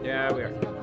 Yeah, we are.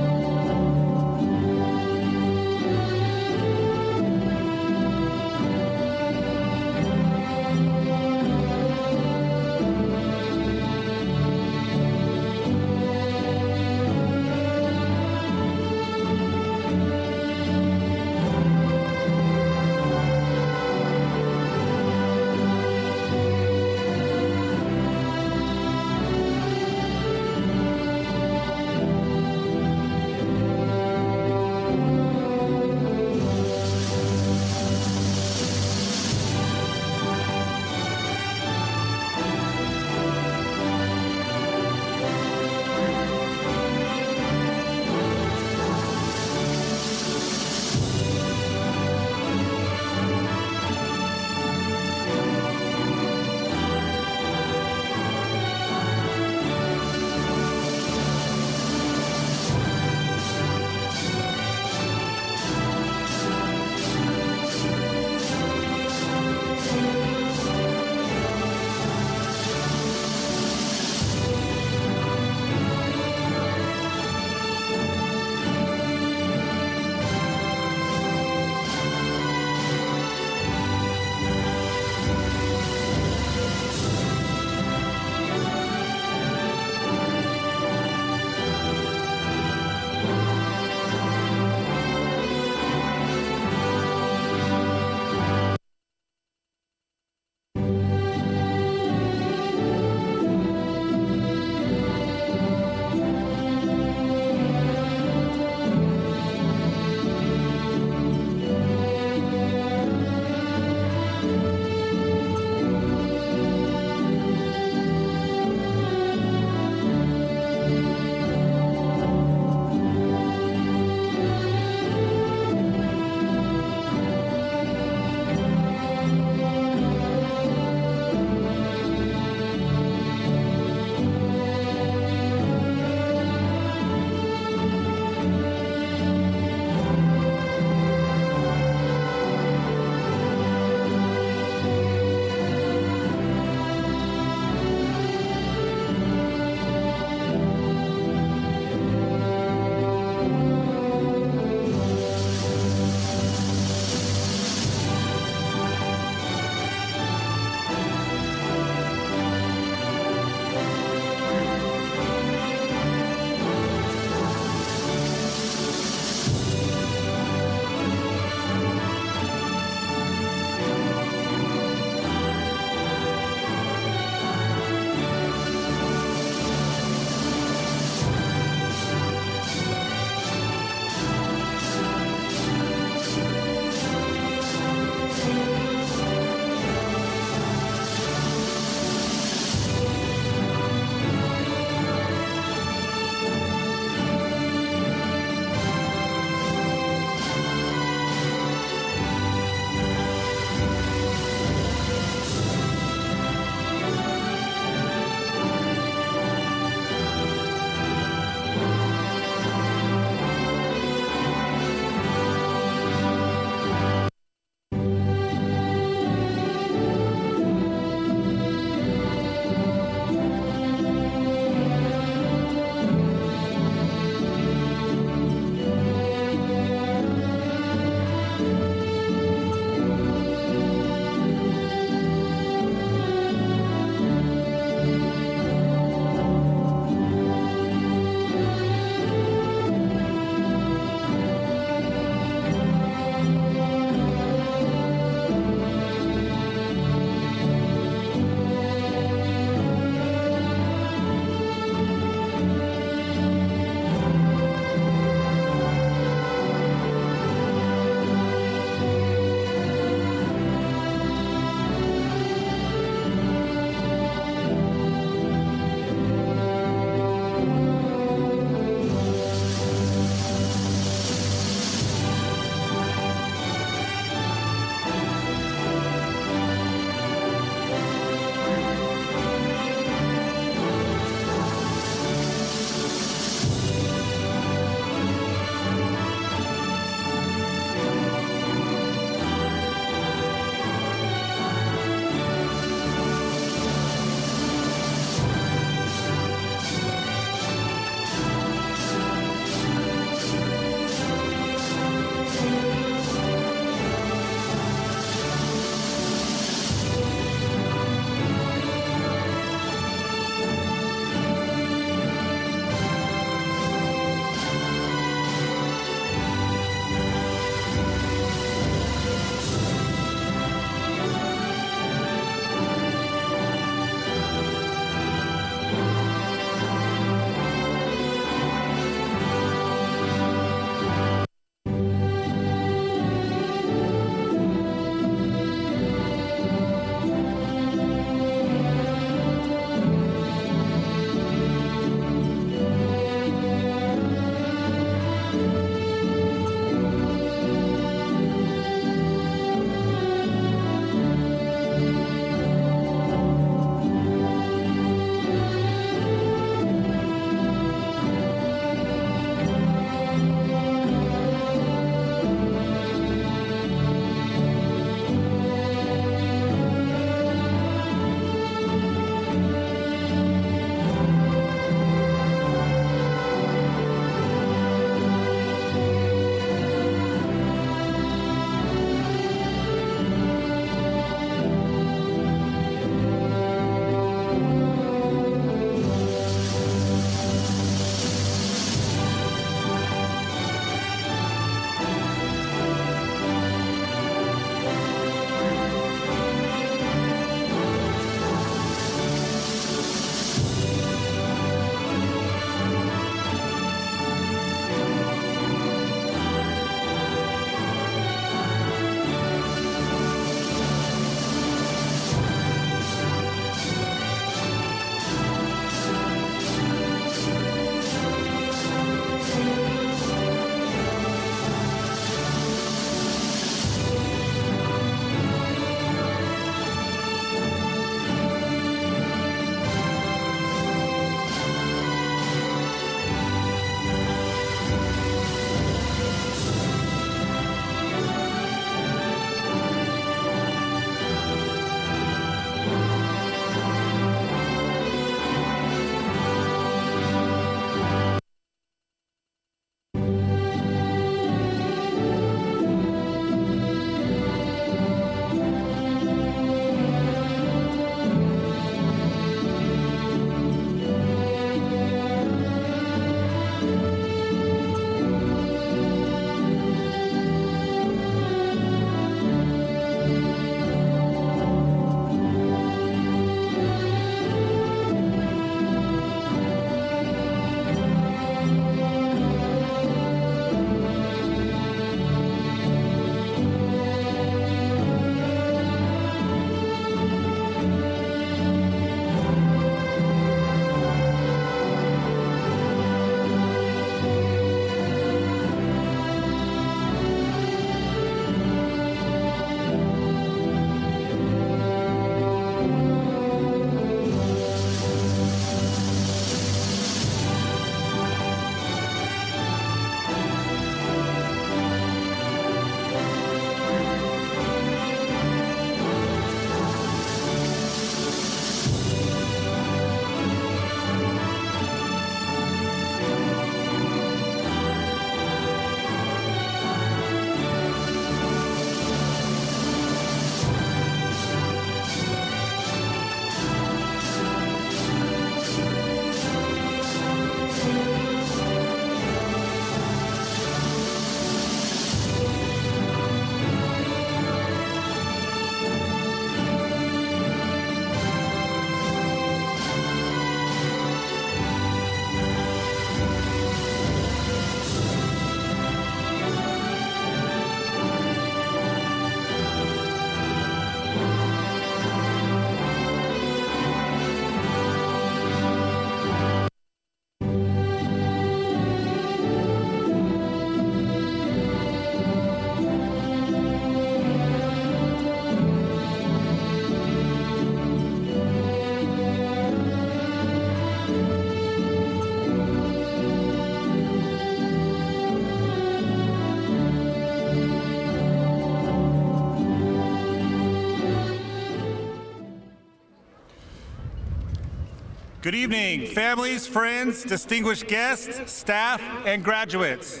Good evening, families, friends, distinguished guests, staff, and graduates.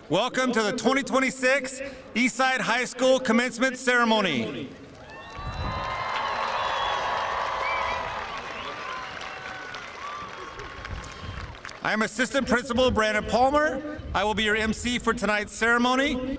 Welcome to the 2026 Eastside High School Commencement Ceremony. I am Assistant Principal Brandon Palmer. I will be your MC for tonight's ceremony.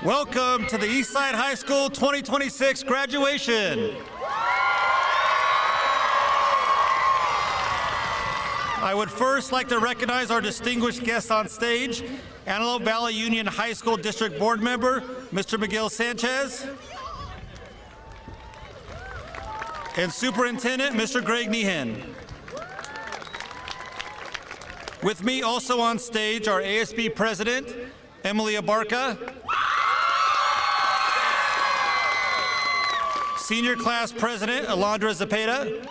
Welcome to the Eastside High School 2026 graduation. I would first like to recognize our distinguished guests on stage, Antelope Valley Union High School District Board Member, Mr. Miguel Sanchez, and Superintendent, Mr. Greg Nehan. With me also on stage are ASB President, Emily Abarca, Senior Class President, Alondra Zepeda,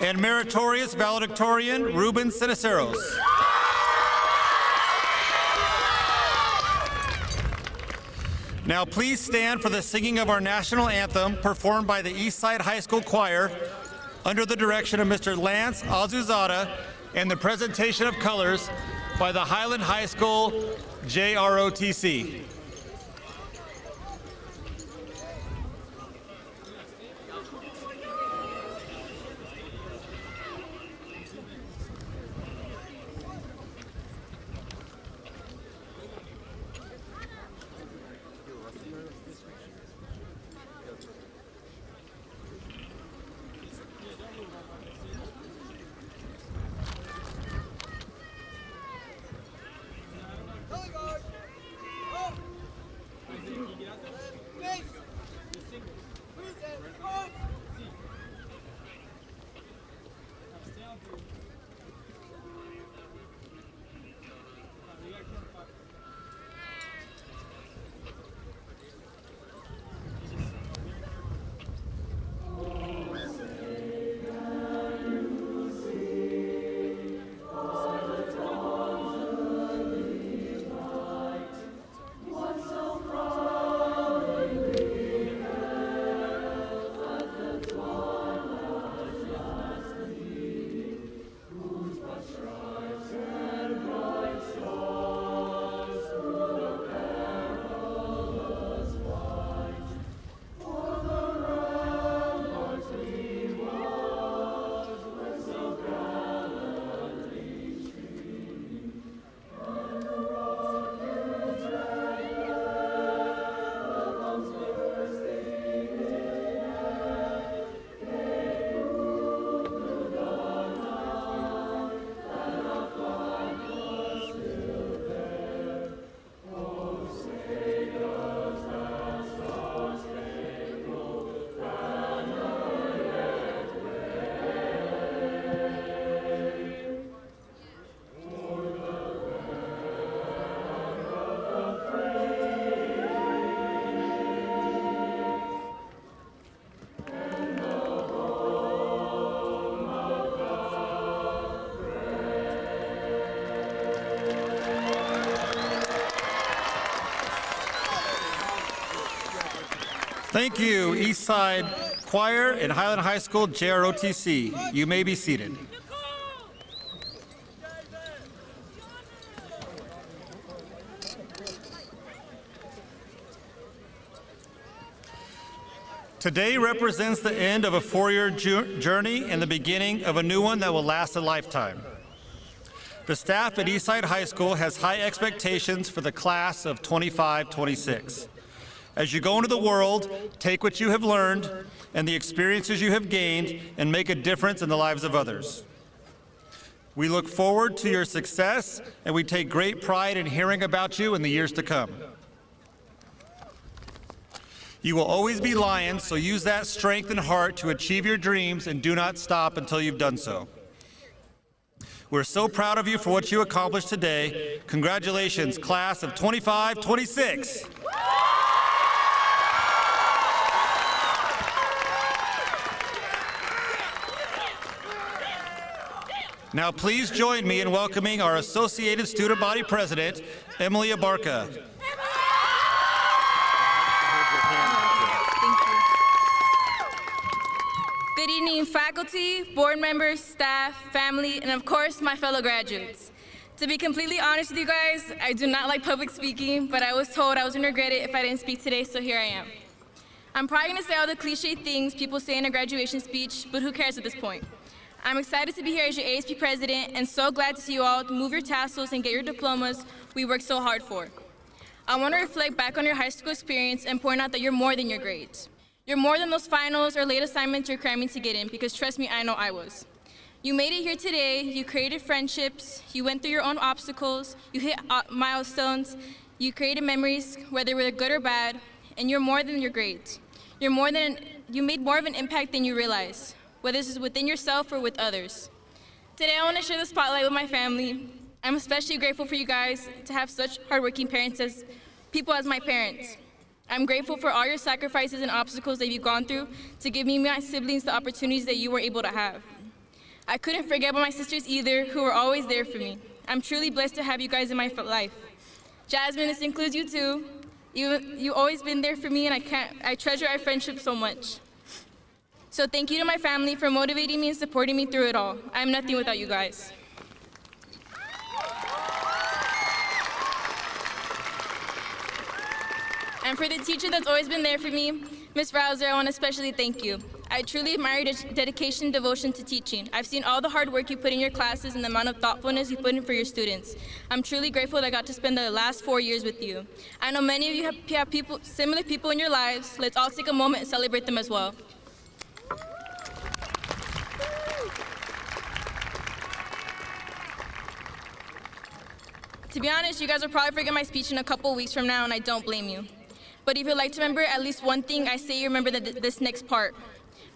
and Meritorious Valedictorian, Ruben Ceniceros. Now please stand for the singing of our national anthem performed by the Eastside High School Choir under the direction of Mr. Lance Azuzada and the presentation of colors by the Highland High School JROTC. Thank you, Eastside Choir and Highland High School JROTC. You may be seated. Today represents the end of a four-year journey and the beginning of a new one that will last a lifetime. The staff at Eastside High School has high expectations for the class of 25-26. As you go into the world, take what you have learned and the experiences you have gained and make a difference in the lives of others. We look forward to your success, and we take great pride in hearing about you in the years to come. You will always be lions, so use that strength and heart to achieve your dreams and do not stop until you've done so. We're so proud of you for what you accomplished today. Congratulations, class of 25-26. Now please join me in welcoming our Associated Student Body President, Emily Abarca. Good evening, faculty, board members, staff, family, and of course, my fellow graduates. To be completely honest with you guys, I do not like public speaking, but I was told I was gonna regret it if I didn't speak today, so here I am. I'm probably gonna say all the cliche things people say in a graduation speech, but who cares at this point? I'm excited to be here as your ASP president and so glad to see you all move your tassels and get your diplomas we worked so hard for. I want to reflect back on your high school experience and point out that you're more than your grades. You're more than those finals or late assignments you're cramming to get in, because trust me, I know I was. You made it here today, you created friendships, you went through your own obstacles, you hit milestones, you created memories, whether they were good or bad, and you're more than your grades. You made more of an impact than you realize, whether this is within yourself or with others. Today I want to share the spotlight with my family. I'm especially grateful for you guys to have such hardworking parents as my parents. I'm grateful for all your sacrifices and obstacles that you've gone through to give me and my siblings the opportunities that you were able to have. I couldn't forget about my sisters either, who were always there for me. I'm truly blessed to have you guys in my life. Jasmine, this includes you too. You've always been there for me, and I treasure our friendship so much. So thank you to my family for motivating me and supporting me through it all. I'm nothing without you guys. And for the teacher that's always been there for me, Ms. Rouser, I want to especially thank you. I truly admire your dedication and devotion to teaching. I've seen all the hard work you put in your classes and the amount of thoughtfulness you put in for your students. I'm truly grateful that I got to spend the last 4 years with you. I know many of you have similar people in your lives. Let's all take a moment and celebrate them as well. To be honest, you guys will probably forget my speech in a couple weeks from now, and I don't blame you. But if you'd like to remember at least one thing, I say you remember this next part.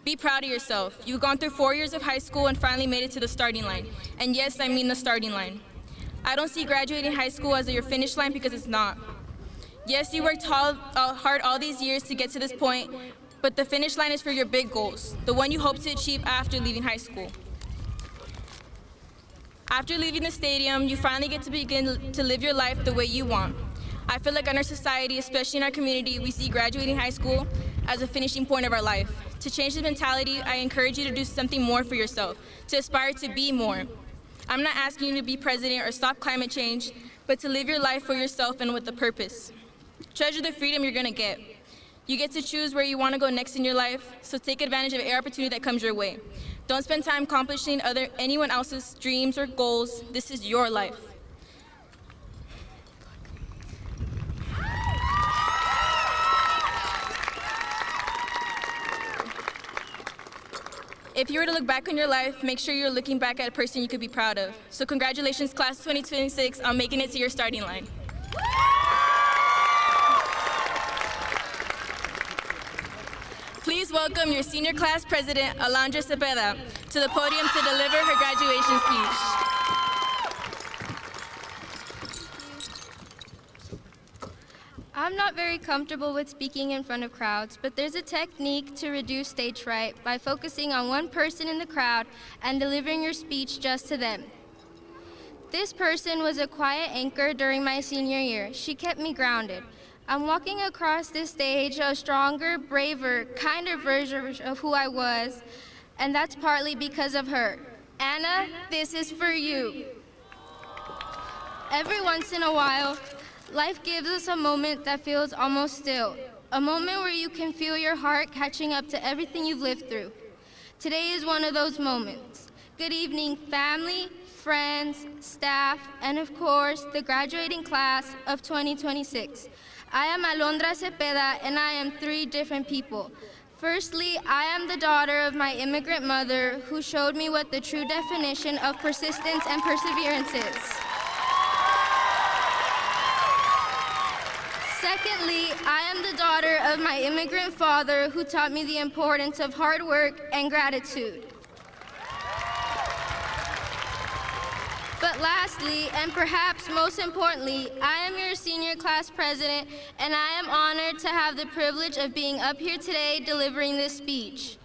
Be proud of yourself. You've gone through 4 years of high school and finally made it to the starting line. And yes, I mean the starting line. I don't see graduating high school as your finish line, because it's not. Yes, you worked hard all these years to get to this point, but the finish line is for your big goals, the one you hope to achieve after leaving high school. After leaving the stadium, you finally get to begin to live your life the way you want. I feel like in our society, especially in our community, we see graduating high school as a finishing point of our life. To change this mentality, I encourage you to do something more for yourself, to aspire to be more. I'm not asking you to be president or stop climate change, but to live your life for yourself and with a purpose. Treasure the freedom you're gonna get. You get to choose where you wanna go next in your life, so take advantage of every opportunity that comes your way. Don't spend time accomplishing anyone else's dreams or goals. This is your life. If you were to look back on your life, make sure you're looking back at a person you could be proud of. So congratulations, class 2026, on making it to your starting line. Please welcome your senior class president, Alondra Cepeda, to the podium to deliver her graduation speech. I'm not very comfortable with speaking in front of crowds, but there's a technique to reduce stage fright by focusing on one person in the crowd and delivering your speech just to them. This person was a quiet anchor during my senior year. She kept me grounded. I'm walking across this stage a stronger, braver, kinder version of who I was, and that's partly because of her. Anna, this is for you. Every once in a while, life gives us a moment that feels almost still, a moment where you can feel your heart catching up to everything you've lived through. Today is one of those moments. Good evening, family, friends, staff, and of course, the graduating class of 2026. I am Alondra Cepeda, and I am 3 different people. Firstly, I am the daughter of my immigrant mother, who showed me what the true definition of persistence and perseverance is. Secondly, I am the daughter of my immigrant father, who taught me the importance of hard work and gratitude. But lastly, and perhaps most importantly, I am your senior class president, and I am honored to have the privilege of being up here today delivering this speech.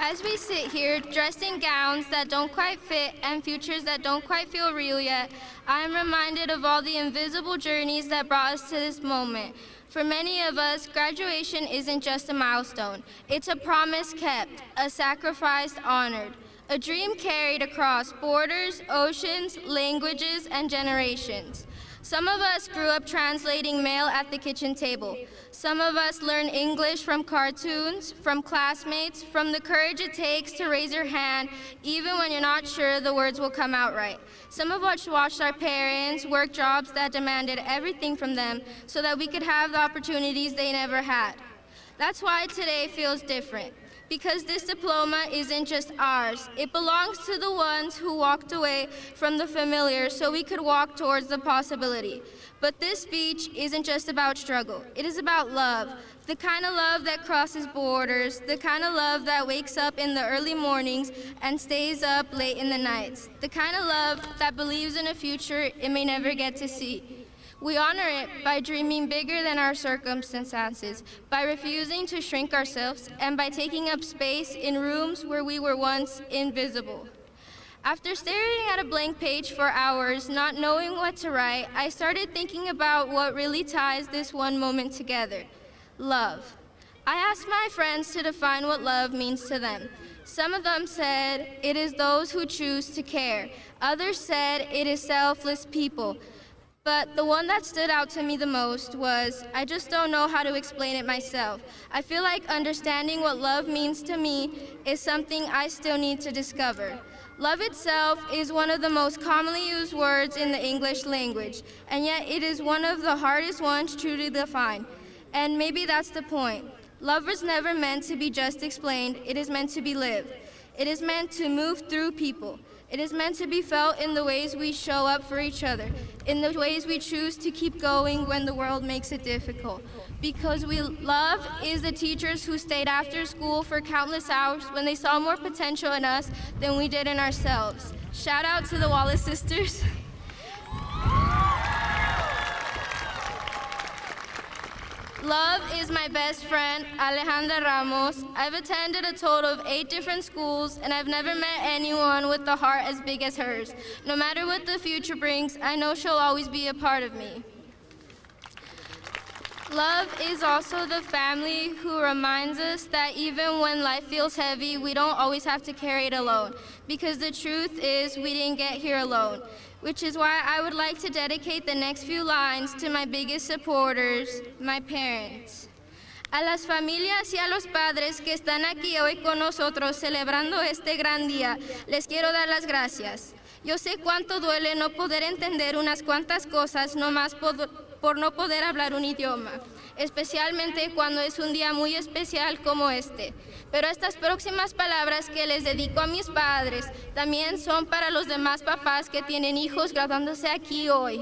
As we sit here, dressed in gowns that don't quite fit and futures that don't quite feel real yet, I am reminded of all the invisible journeys that brought us to this moment. For many of us, graduation isn't just a milestone. It's a promise kept, a sacrifice honored, a dream carried across borders, oceans, languages, and generations. Some of us grew up translating mail at the kitchen table. Some of us learned English from cartoons, from classmates, from the courage it takes to raise your hand even when you're not sure the words will come out right. Some of us watched our parents work jobs that demanded everything from them so that we could have the opportunities they never had. That's why today feels different. Because this diploma isn't just ours. It belongs to the ones who walked away from the familiar so we could walk towards the possibility. But this speech isn't just about struggle. It is about love. The kind of love that crosses borders, the kind of love that wakes up in the early mornings and stays up late in the nights, the kind of love that believes in a future it may never get to see. We honor it by dreaming bigger than our circumstances, by refusing to shrink ourselves, and by taking up space in rooms where we were once invisible. After staring at a blank page for hours, not knowing what to write, I started thinking about what really ties this one moment together: love. I asked my friends to define what love means to them. Some of them said it is those who choose to care. Others said it is selfless people. But the one that stood out to me the most was, I just don't know how to explain it myself. I feel like understanding what love means to me is something I still need to discover. Love itself is one of the most commonly used words in the English language, and yet it is one of the hardest ones to truly define. And maybe that's the point. Love was never meant to be just explained, it is meant to be lived. It is meant to move through people. It is meant to be felt in the ways we show up for each other, in the ways we choose to keep going when the world makes it difficult. Because we love is the teachers who stayed after school for countless hours when they saw more potential in us than we did in ourselves. Shout out to the Wallace sisters. Love is my best friend, Alejandra Ramos. I've attended a total of 8 different schools, and I've never met anyone with a heart as big as hers. No matter what the future brings, I know she'll always be a part of me. Love is also the family who reminds us that even when life feels heavy, we don't always have to carry it alone. Because the truth is, we didn't get here alone. Which is why I would like to dedicate the next few lines to my biggest supporters, my parents. A las familias y a los padres que están aquí hoy con nosotros celebrando este gran día, les quiero dar las gracias. Yo sé cuánto duele no poder entender unas cuantas cosas nomás por no poder hablar un idioma, especialmente cuando es un día muy especial como este. Pero estas próximas palabras que les dedico a mis padres también son para los demás papás que tienen hijos graduándose aquí hoy.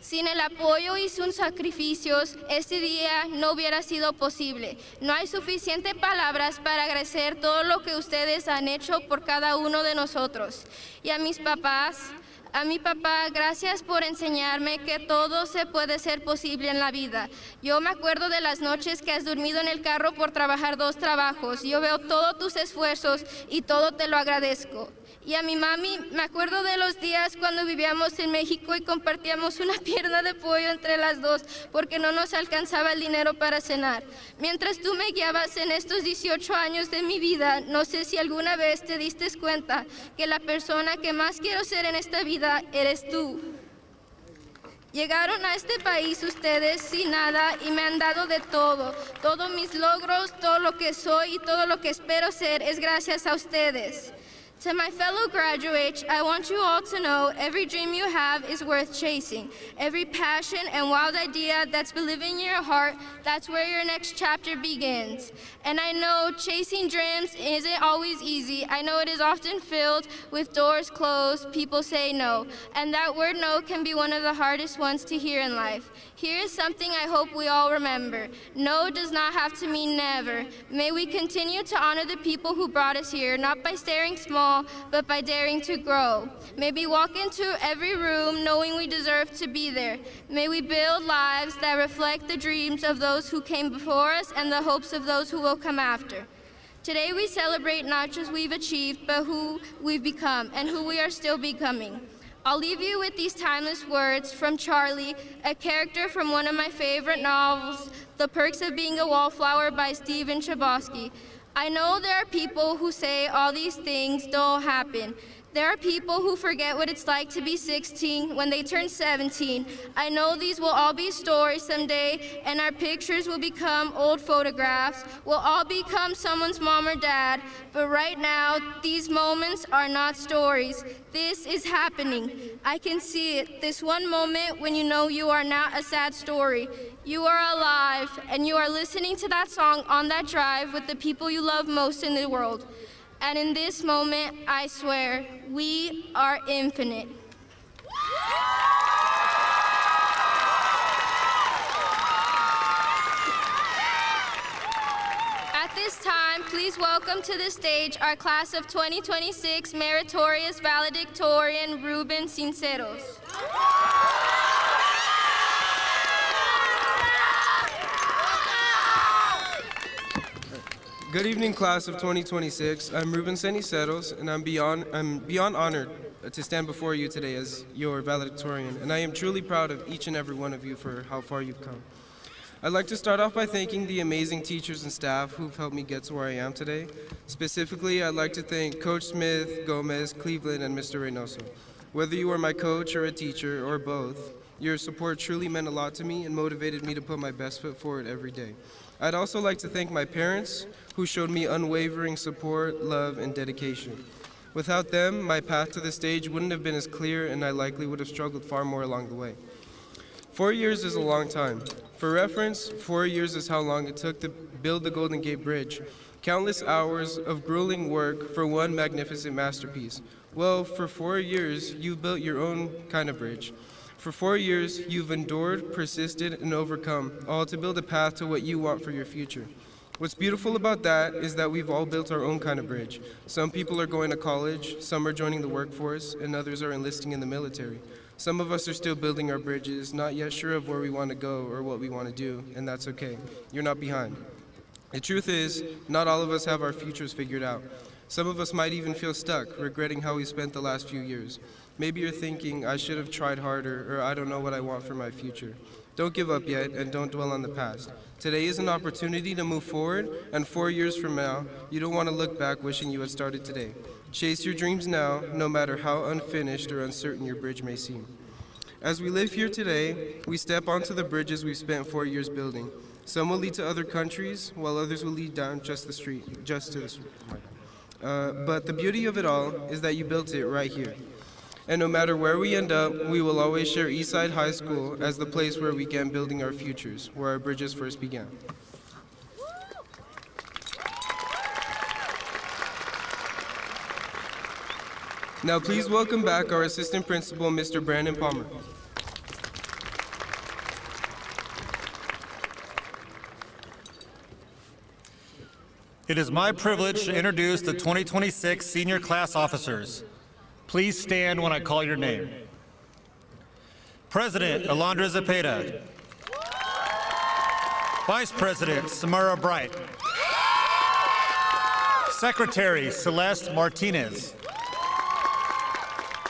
Sin el apoyo y sus sacrificios, este día no hubiera sido posible. No hay suficientes palabras para agradecer todo lo que ustedes han hecho por cada uno de nosotros. Y a mis papás, a mi papá, gracias por enseñarme que todo se puede ser posible en la vida. Yo me acuerdo de las noches que has dormido en el carro por trabajar 2 trabajos. Yo veo todos tus esfuerzos y todo te lo agradezco. Y a mi mami, me acuerdo de los días cuando vivíamos en México y compartíamos una pierna de pollo entre las dos porque no nos alcanzaba el dinero para cenar. Mientras tú me guiabas en estos 18 años de mi vida, no sé si alguna vez te diste cuenta que la persona que más quiero ser en esta vida eres tú. Llegaron a este país ustedes sin nada y me han dado de todo. Todos mis logros, todo lo que soy y todo lo que espero ser es gracias a ustedes. To my fellow graduates, I want you all to know every dream you have is worth chasing. Every passion and wild idea that's been living in your heart, that's where your next chapter begins. And I know chasing dreams isn't always easy. I know it is often filled with doors closed, people say no. And that word no can be one of the hardest ones to hear in life. Here is something I hope we all remember. No does not have to mean never. May we continue to honor the people who brought us here, not by staring small, but by daring to grow. May we walk into every room knowing we deserve to be there. May we build lives that reflect the dreams of those who came before us and the hopes of those who will come after. Today we celebrate not just we've achieved, but who we've become and who we are still becoming. I'll leave you with these timeless words from Charlie, a character from one of my favorite novels, The Perks of Being a Wallflower by Stephen Chbosky. I know there are people who say all these things don't happen. There are people who forget what it's like to be 16 when they turn 17. I know these will all be stories someday, and our pictures will become old photographs. We'll all become someone's mom or dad. But right now, these moments are not stories. This is happening. I can see it. This one moment when you know you are not a sad story. You are alive, and you are listening to that song on that drive with the people you love most in the world. And in this moment, I swear, we are infinite. At this time, please welcome to the stage our class of 2026 Meritorious Valedictorian, Ruben Sinceros. Good evening, class of 2026. I'm Ruben Ceniceros, and I'm beyond honored to stand before you today as your valedictorian, and I am truly proud of each and every one of you for how far you've come. I'd like to start off by thanking the amazing teachers and staff who've helped me get to where I am today. Specifically, I'd like to thank Coach Smith, Gomez, Cleveland, and Mr. Reynoso. Whether you were my coach or a teacher or both, your support truly meant a lot to me and motivated me to put my best foot forward every day. I'd also like to thank my parents, who showed me unwavering support, love, and dedication. Without them, my path to the stage wouldn't have been as clear, and I likely would have struggled far more along the way. 4 years is a long time. For reference, 4 years is how long it took to build the Golden Gate Bridge. Countless hours of grueling work for one magnificent masterpiece. Well, for 4 years, you built your own kind of bridge. For 4 years, you've endured, persisted, and overcome, all to build a path to what you want for your future. What's beautiful about that is that we've all built our own kind of bridge. Some people are going to college, some are joining the workforce, and others are enlisting in the military. Some of us are still building our bridges, not yet sure of where we want to go or what we want to do, and that's okay. You're not behind. The truth is, not all of us have our futures figured out. Some of us might even feel stuck, regretting how we spent the last few years. Maybe you're thinking, I should have tried harder, or I don't know what I want for my future. Don't give up yet, and don't dwell on the past. Today is an opportunity to move forward, and 4 years from now, you don't want to look back wishing you had started today. Chase your dreams now, no matter how unfinished or uncertain your bridge may seem. As we live here today, we step onto the bridges we've spent 4 years building. Some will lead to other countries, while others will lead down just to the street. But the beauty of it all is that you built it right here. And no matter where we end up, we will always share Eastside High School as the place where we began building our futures, where our bridges first began. Now please welcome back our Assistant Principal, Mr. Brandon Palmer. It is my privilege to introduce the 2026 senior class officers. Please stand when I call your name. President Alondra Zepeda. Vice President Samara Bright. Secretary Celeste Martinez.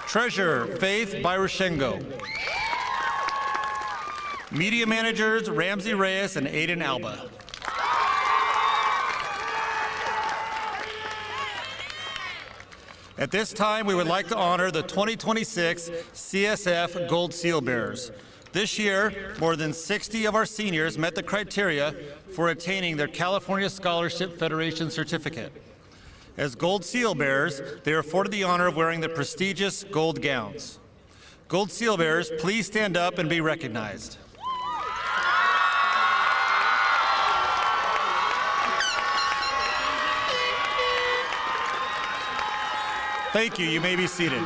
Treasurer Faith Bairushengo. Media Managers Ramsey Reyes and Aiden Alba. At this time, we would like to honor the 2026 CSF Gold Seal bearers. This year, more than 60 of our seniors met the criteria for attaining their California Scholarship Federation certificate. As Gold Seal bearers, they are afforded the honor of wearing the prestigious gold gowns. Gold Seal bearers, please stand up and be recognized. Thank you. You may be seated.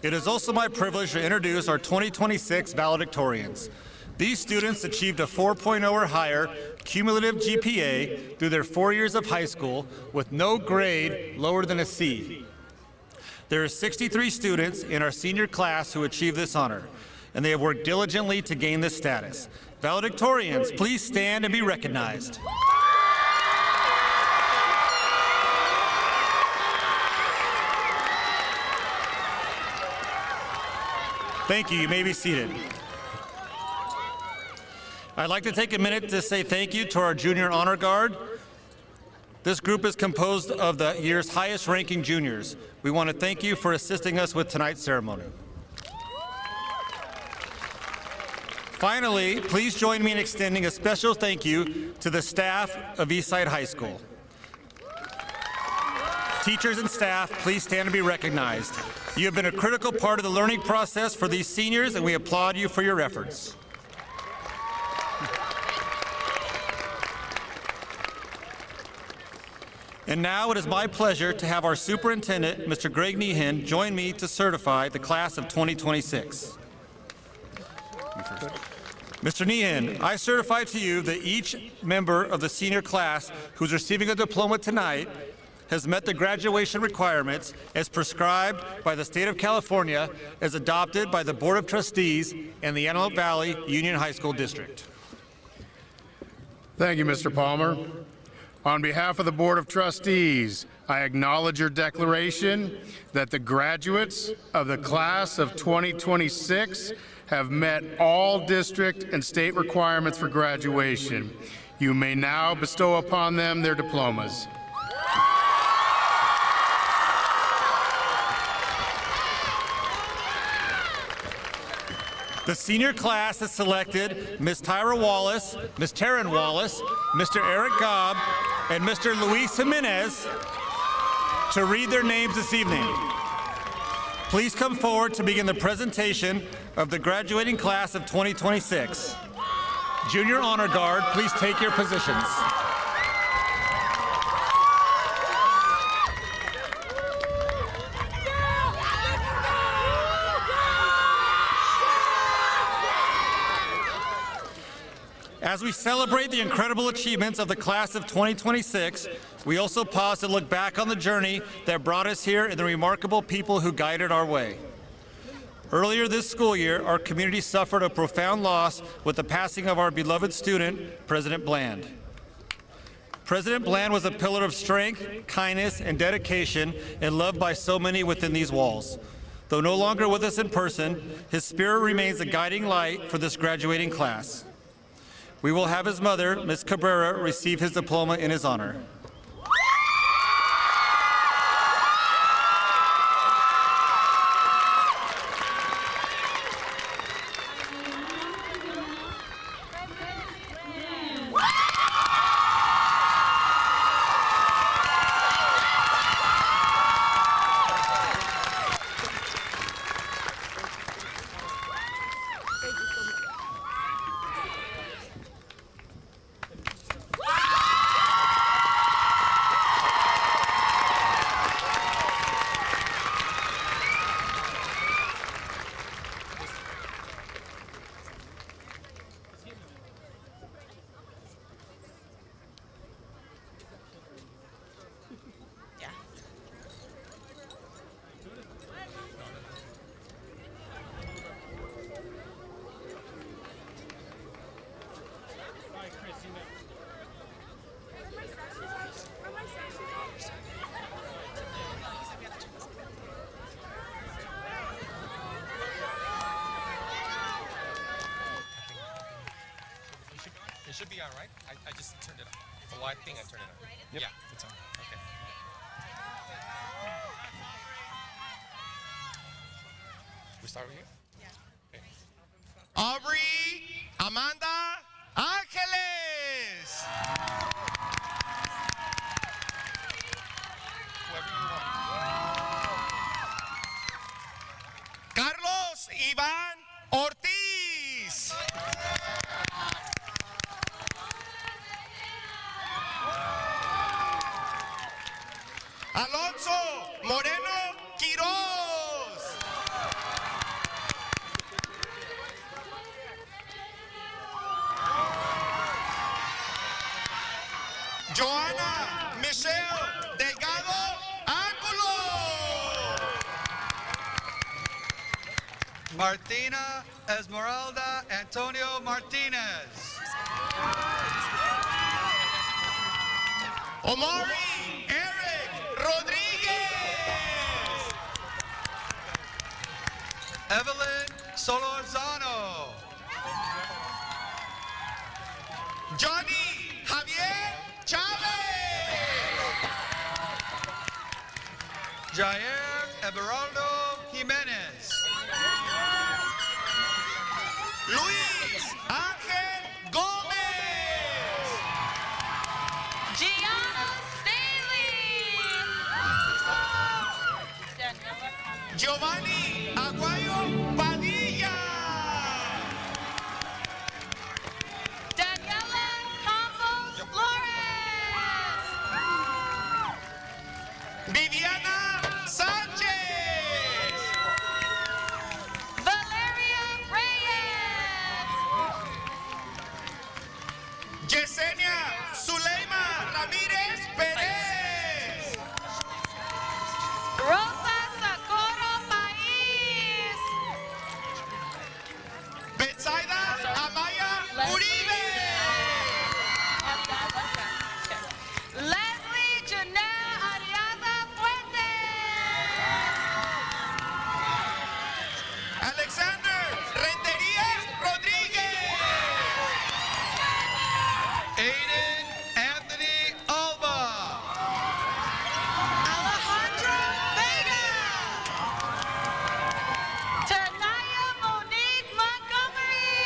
It is also my privilege to introduce our 2026 valedictorians. These students achieved a 4.0 or higher cumulative GPA through their 4 years of high school with no grade lower than a C. There are 63 students in our senior class who achieved this honor, and they have worked diligently to gain this status. Valedictorians, please stand and be recognized. Thank you. You may be seated. I'd like to take a minute to say thank you to our Junior Honor Guard. This group is composed of the year's highest-ranking juniors. We want to thank you for assisting us with tonight's ceremony. Finally, please join me in extending a special thank you to the staff of Eastside High School. Teachers and staff, please stand to be recognized. You have been a critical part of the learning process for these seniors, and we applaud you for your efforts. And now it is my pleasure to have our superintendent, Mr. Greg Nehan, join me to certify the class of 2026. Mr. Nehan, I certify to you that each member of the senior class who's receiving a diploma tonight has met the graduation requirements as prescribed by the state of California, as adopted by the Board of Trustees and the Antelope Valley Union High School District. Thank you, Mr. Palmer. On behalf of the Board of Trustees, I acknowledge your declaration that the graduates of the class of 2026 have met all district and state requirements for graduation. You may now bestow upon them their diplomas. The senior class has selected Ms. Tyra Wallace, Ms. Taryn Wallace, Mr. Eric Gobb, and Mr. Luis Jimenez to read their names this evening. Please come forward to begin the presentation of the graduating class of 2026. Junior Honor Guard, please take your positions. As we celebrate the incredible achievements of the class of 2026, we also pause to look back on the journey that brought us here and the remarkable people who guided our way. Earlier this school year, our community suffered a profound loss with the passing of our beloved student, President Bland. President Bland was a pillar of strength, kindness, and dedication, and loved by so many within these walls. Though no longer with us in person, his spirit remains a guiding light for this graduating class. We will have his mother, Ms. Cabrera, receive his diploma in his honor. It should be on, right? I just turned it on. Well, I think I turned it on. Yep. Yeah, it's on. Okay. We start with you? Yeah. Okay. Aubrey Amanda Angeles. Whoever you want. Carlos Iván Ortiz. Alonso Moreno Quiroz. Joana Michelle Delgado Angulo. Martina Esmeralda Antonio Martinez. Omari Eric Rodriguez. Evelyn Solorzano. Johnny Javier Chavez. Jair Everaldo Jimenez. Luis Ángel Gómez. Gianna Staley. Giovanni Aguayo Padilla. Daniela Campos Flores. Viviana Sánchez. Valeria Reyes. Yesenia Zuleima Ramírez Pérez. Rosa Socorro País. Betsaida Amaya Uribe. Leslie Janelle Ariaza Fuentes. Alexander Rentería Rodríguez. Aiden Anthony Alba. Alejandra Vega. Tanaya Monique Montgomery.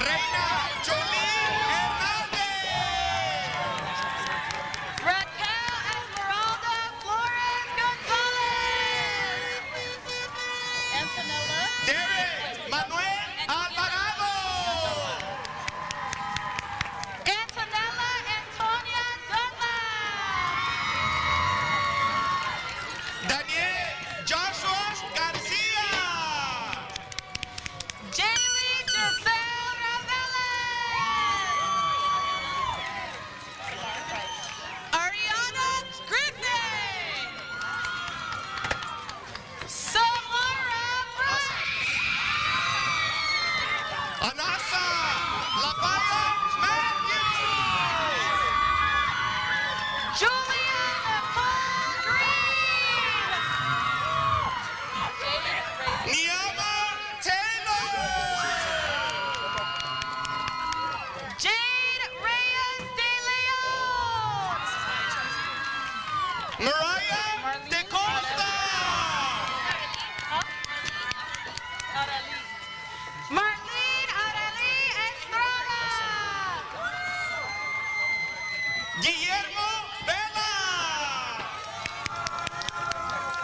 Reina Jolie Hernández. Raquel Esmeralda Flores Gonzalez. Antonella. Derek Manuel Alvarado. Antonella Antonia Dunlap. Daniel Joshua García. Jaylee Giselle Raveles. Ariana Griffin. Samara Brooks. Anasa Lapaya Matthews. Julia Nicole Green. Niama Taylor. Jade Reyes de Leon. Mariah De Costa. Marlene Arely Estrada. Guillermo Vela.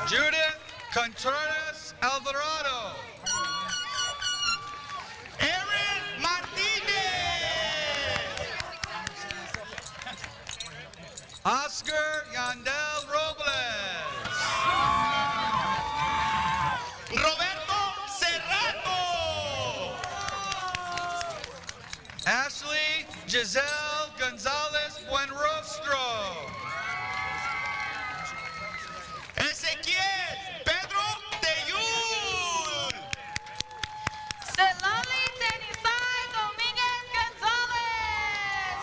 Judith Contreras Alvarado. Aaron Martinez. Oscar Yandel Robles. Roberto Serrano. Ashley Giselle Gonzalez Buenrostro. Ezequiel Pedro Teyul. Celali Tenisai Dominguez Gonzalez.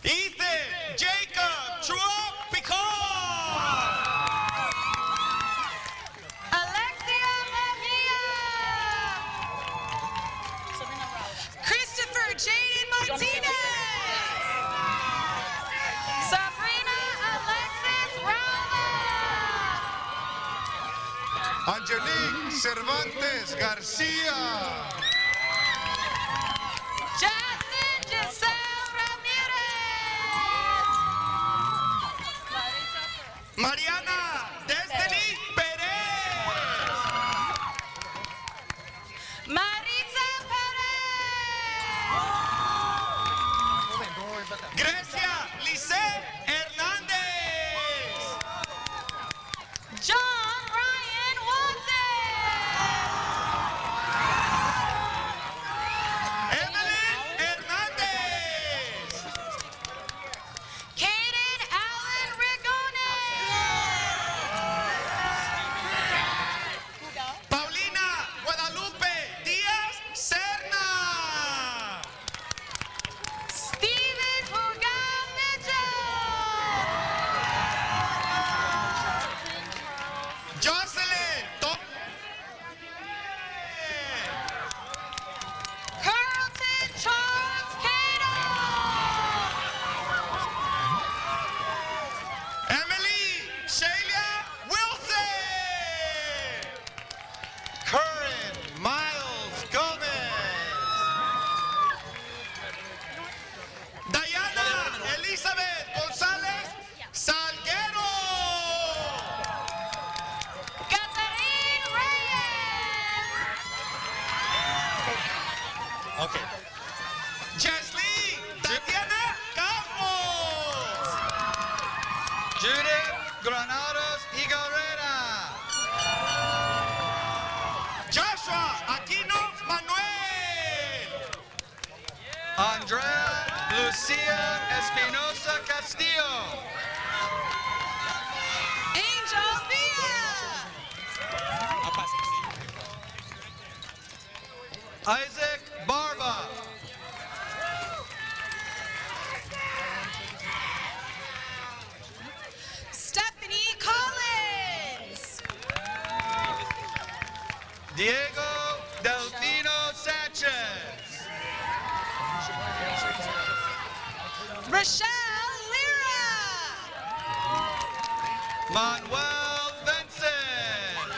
Ethan Jacob Chua Picard. Alexia Mejia. Christopher Jaden Martinez. Sabrina Alexis Rama. Angelique Cervantes Garcia. Jasmine Giselle Ramirez. Mariana Destiny Perez. Maritza Perez. Grecia Lisset Hernández. John Ryan Watson. Evelyn Hernández. Kaden Allen Rigones. Judith Granados Higuera. Joshua Aquino Manuel. Andrea Lucia Espinosa Castillo. Angel Villa. Isaac Barba. Stephanie Collins. Diego Delfino Sanchez. Rochelle Lira. Manuel Vincent.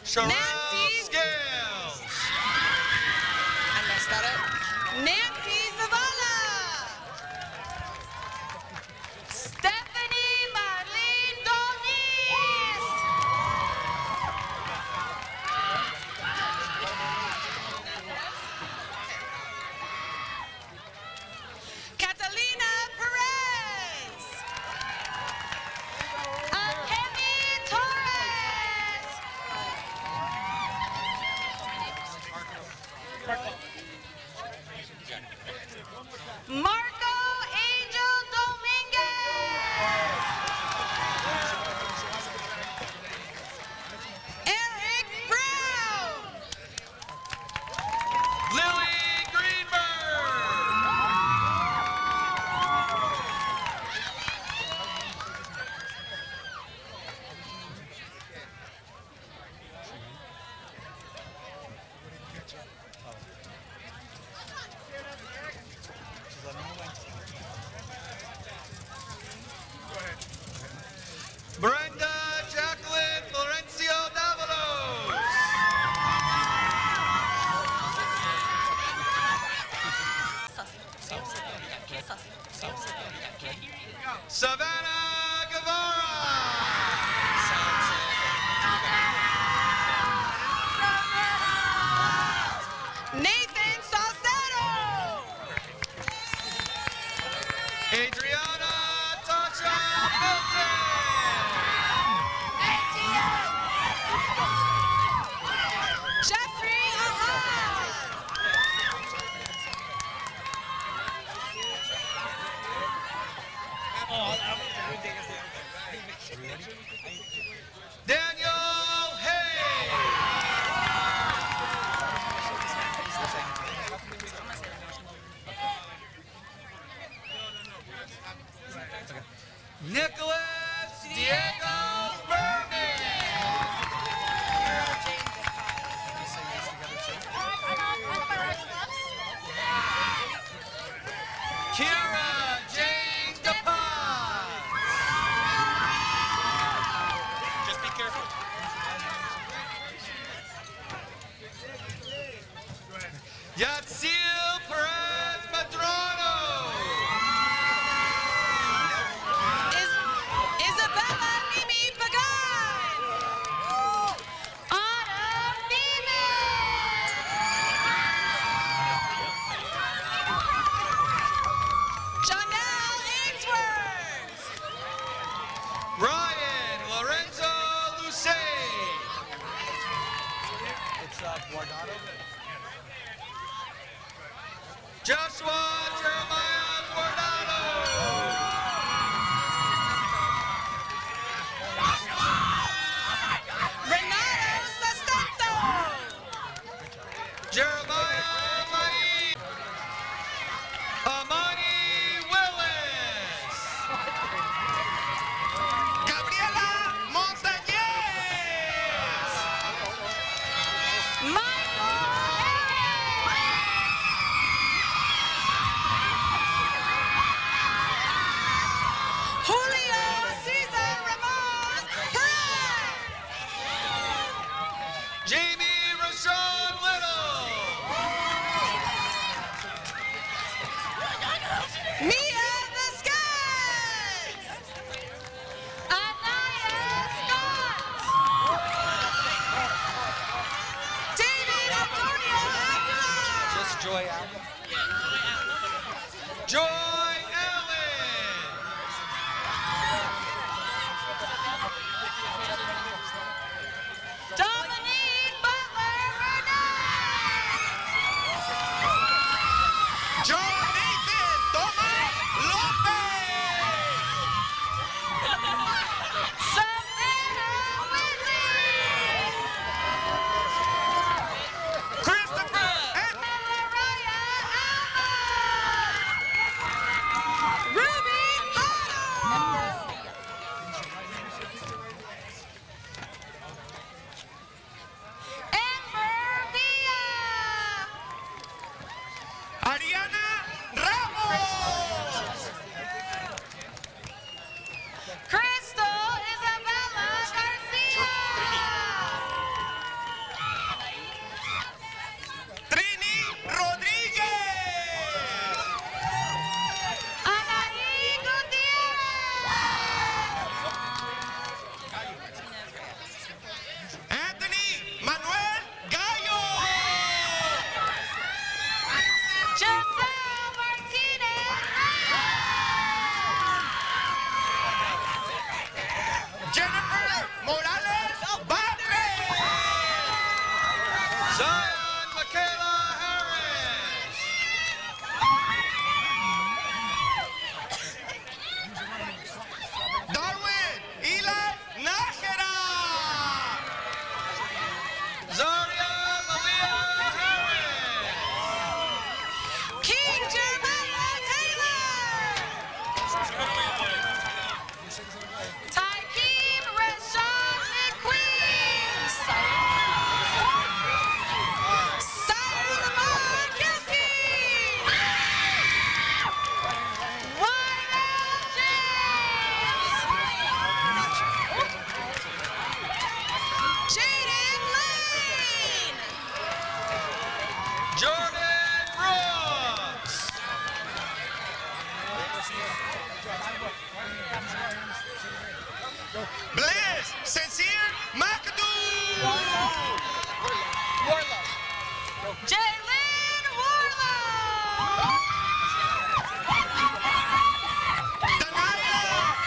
Sherelle Nancy- Scales. I messed that up. Nancy Zavala. Stephanie Marlene Donis. Catalina Perez. Akemi Torres. Marco Angel Dominguez. Eric Brown. Lily Greenberg. Brenda Jacqueline Florencio Davalos. Savannah Guevara. Nathan Salcedo. Adriana Tasha Milton. Jeffrey Ahad. Daniel Hay. Nicholas Diego Berman. Kira Jane DePaz. Just be careful. Yatsiel Perez Madrano. Isabella Mimi Pagan. Autumn Janelle Ainsworth. Ryan Lorenzo Luce. Joshua Jeremiah Guardado. Renato Sestento. Jeremiah Mai. Amani Willis. Gabriela Montañez. Michael Julio Cesar Ramos Perez. Jamie Rashawn Little. Mia Vasquez. Anaya Scott. David Antonio Aguilar. Just Joy Alba. Joy Allen. Dominique Butler Burnett. Jonathan Tomas Lopez. Savannah Whitley. Christopher and Mariah Alma. Ruby Otto. Amber Villa. Ariana Ramos. Crystal Isabella Garcia. Trini Rodriguez. Anaí Gutierrez. Anthony Manuel Gallo. Giselle Martinez. Jennifer Morales Batres. Zion Michaela Harris. Darwin Eli Nájera. Zaria Malia Harris. King Jeremiah Taylor. Tykeem Rashawn McQueen. Simon Lamar Gilkey. Wyrell James. Jaden Lane. Jordan Brooks. Bliss Sincere McAdoo. Jalen Warlow. Danaya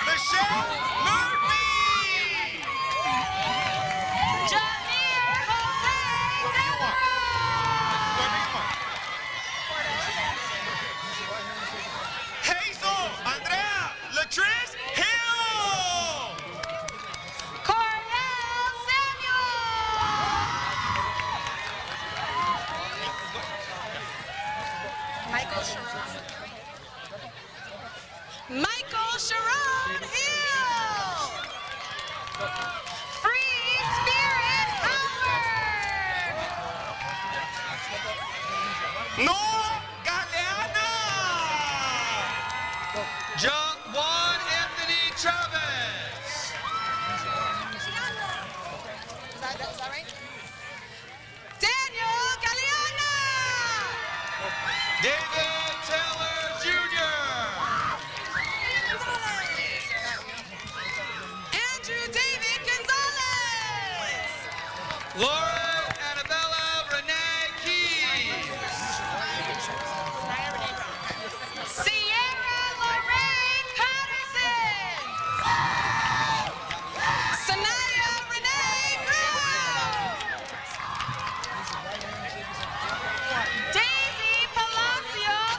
Michelle Murphy. Jameer Jose Devereaux. Hazel Andrea Latrice Hill. Cornell Samuel. Michael Sharon Hill. Free Spirit Howard. Noah Galeana. Juan Anthony Travis. Daniel Galeana. David Taylor Jr. Andrew David Gonzalez. Lauren Annabella Renee Keys. Sierra Lorraine Patterson. Sanaya Renee Brown. Daisy Palacios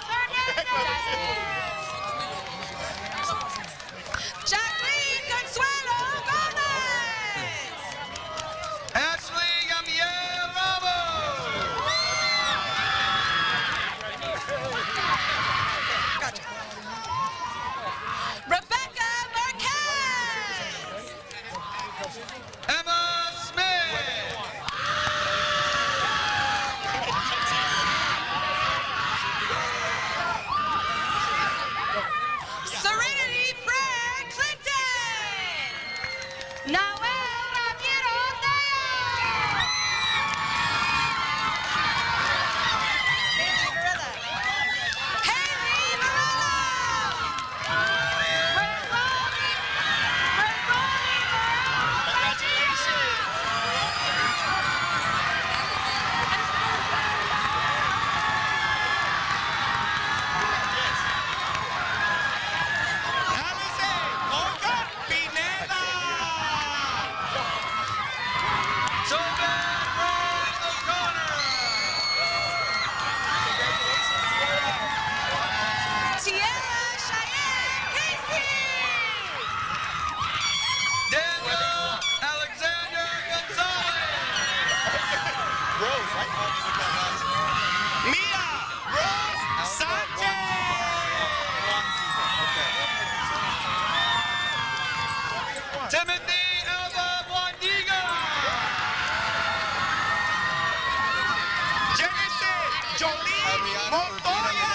Jolene Montoya.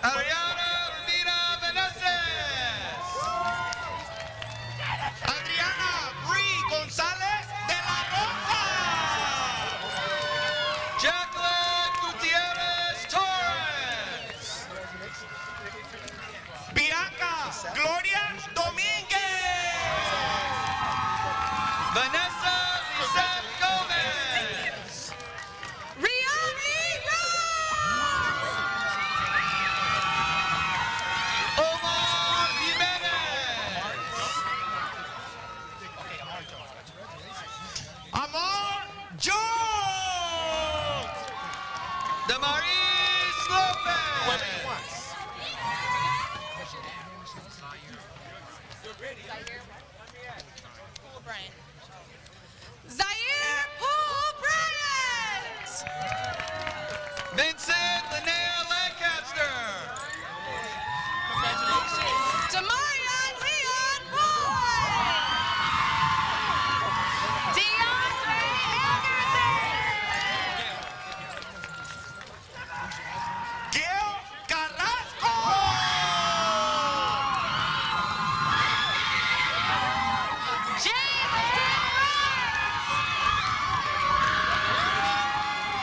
Adriana Urbina Meneses. Adriana Bree González de la Rosa. Jacqueline Gutierrez Torres. Bianca Gloria Domínguez. Vanessa Lizette Gomez. Riami Rose. Omar Jimenez. Amar Jones. Damaris Lopez. Zaire Poole Bryant. Vincent Linnea Lancaster. Demarion Leon Boyd. DeAndre Anderson. Gil Carrasco. Jalen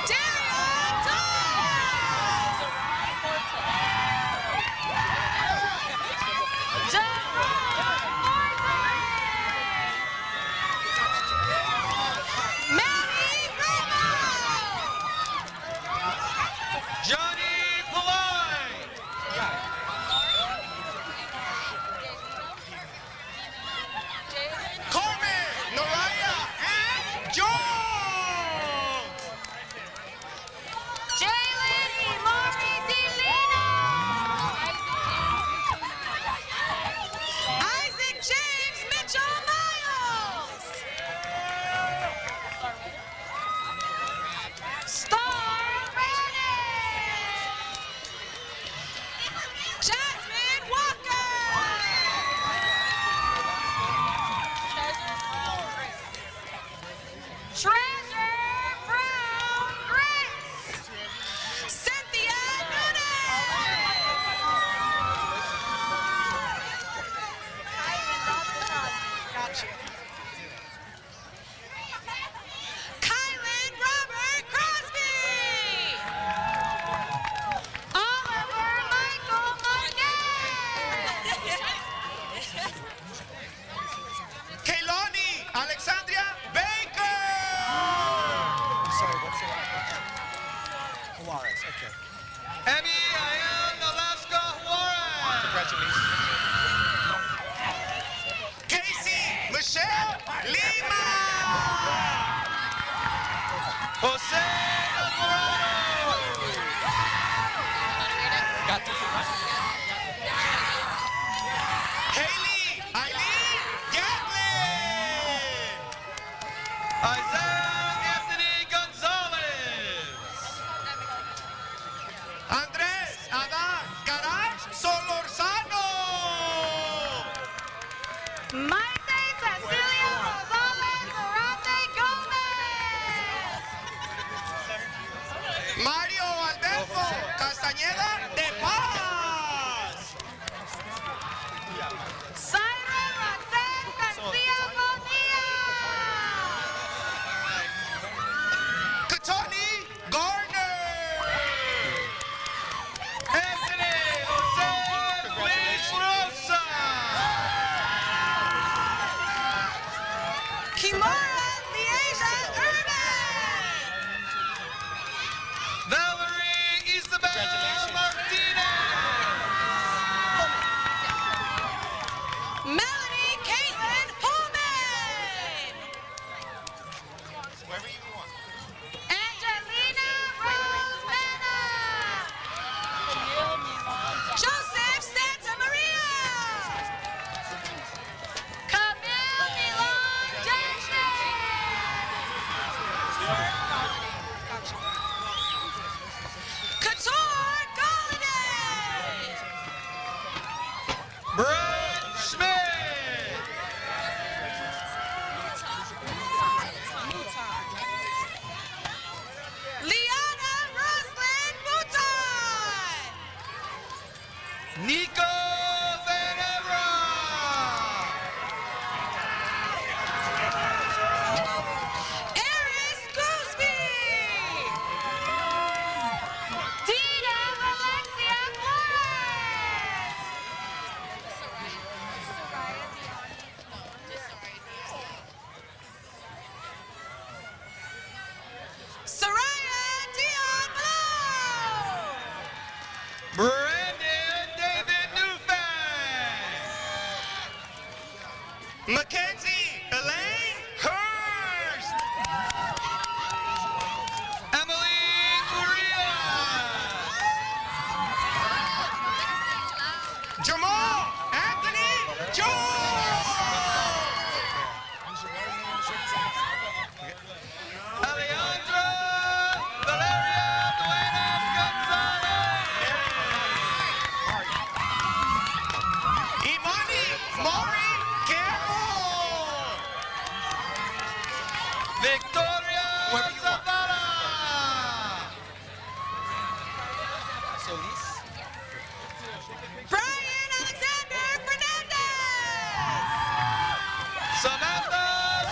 Darion Thomas. Manny Romo. Johnny Polloy. Carmen Noraya and Jones. Jalen Ilori DeLino. Isaac James Mitchell Miles. Star Brandon. Jasmine Walker. Treasure Brown Grace. Cynthia Nunez. Kylan Robert Crosby. Oliver Michael Marquez. Kaylani Alexandria Baker. Juarez, okay. Emmy Ayan Alaska Juarez. Congratulations. Casey Michelle Lima. Jose Alvarado. Got to. Haley Eileen Gatlin. Isaiah Anthony Gonzalez. Andrés Adán Garay Solorzano. Maite Cecilia Gonzalez Zarate Gomez. Mario Alberto Castañeda de Paz. Siren Roxanne Garcia Bonilla. Katani Garner. Anthony Jose Luis Rosa. Kimora Lieja Urban. Valerie Isabel Martinez. Zavala! Solis. Brian Alexander Fernandez. Samantha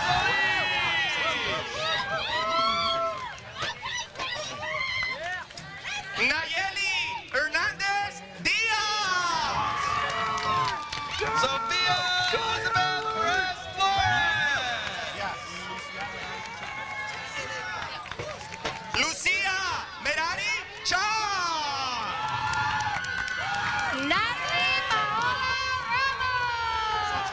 Solis. Nayeli Hernandez Diaz. Sophia Elizabeth Perez Flores. Lucia Merari Chan. Natalie Paola Ramos.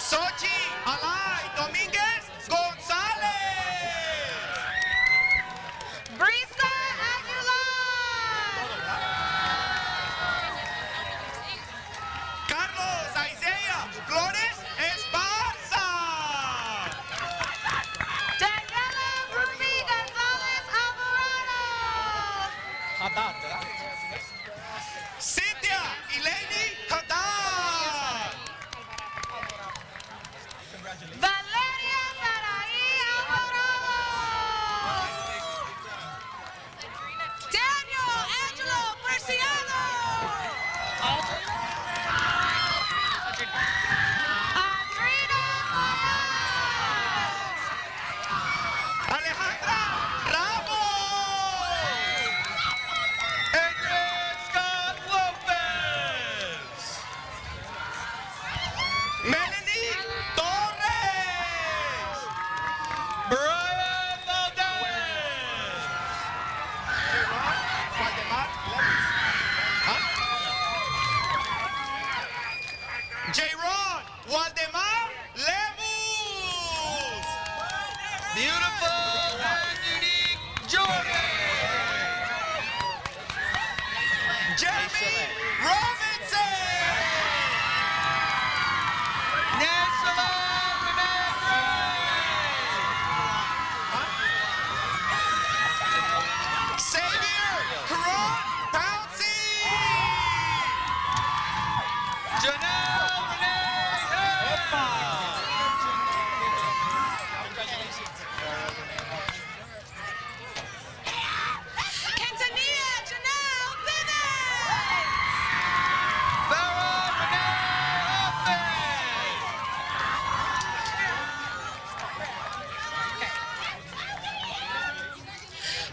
Sochi Alay Dominguez Gonzalez. Brisa Aguilar. Carlos Isaiah Flores Esparza. Daniela Ruby Gonzalez Alvarado. Haddad, ¿verdad? Cynthia Eleni Haddad. Valeria Saraí Alvarado. Daniel Angelo Preciado. Adrina Morales. Alejandra Ramos. Adrian Scott Lopez. Melanie Torres. Brian Valdez. J-Ron Waldemar Lemus. Beautiful and unique Jordan. Jeremy Robinson. Nashla Xavier Caron Pouncey. Janelle Renee Quintanilla Janelle Bivens. Farrah Renee Hoffman.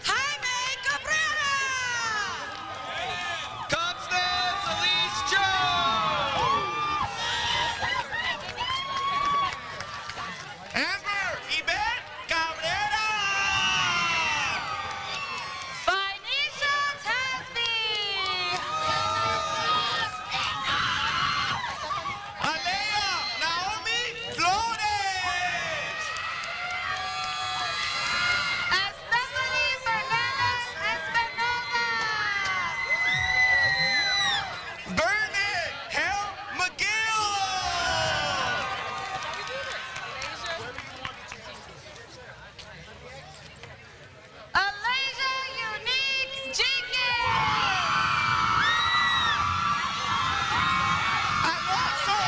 Jaime Cabrera. Constance Elise Jones. Amber Yvette Cabrera. Phynisha Tasby. Alea Naomi Flores. Stephanie Fernandez Espinosa. Bernard Hell McGill. Alasia Unique Jenkins. Alonso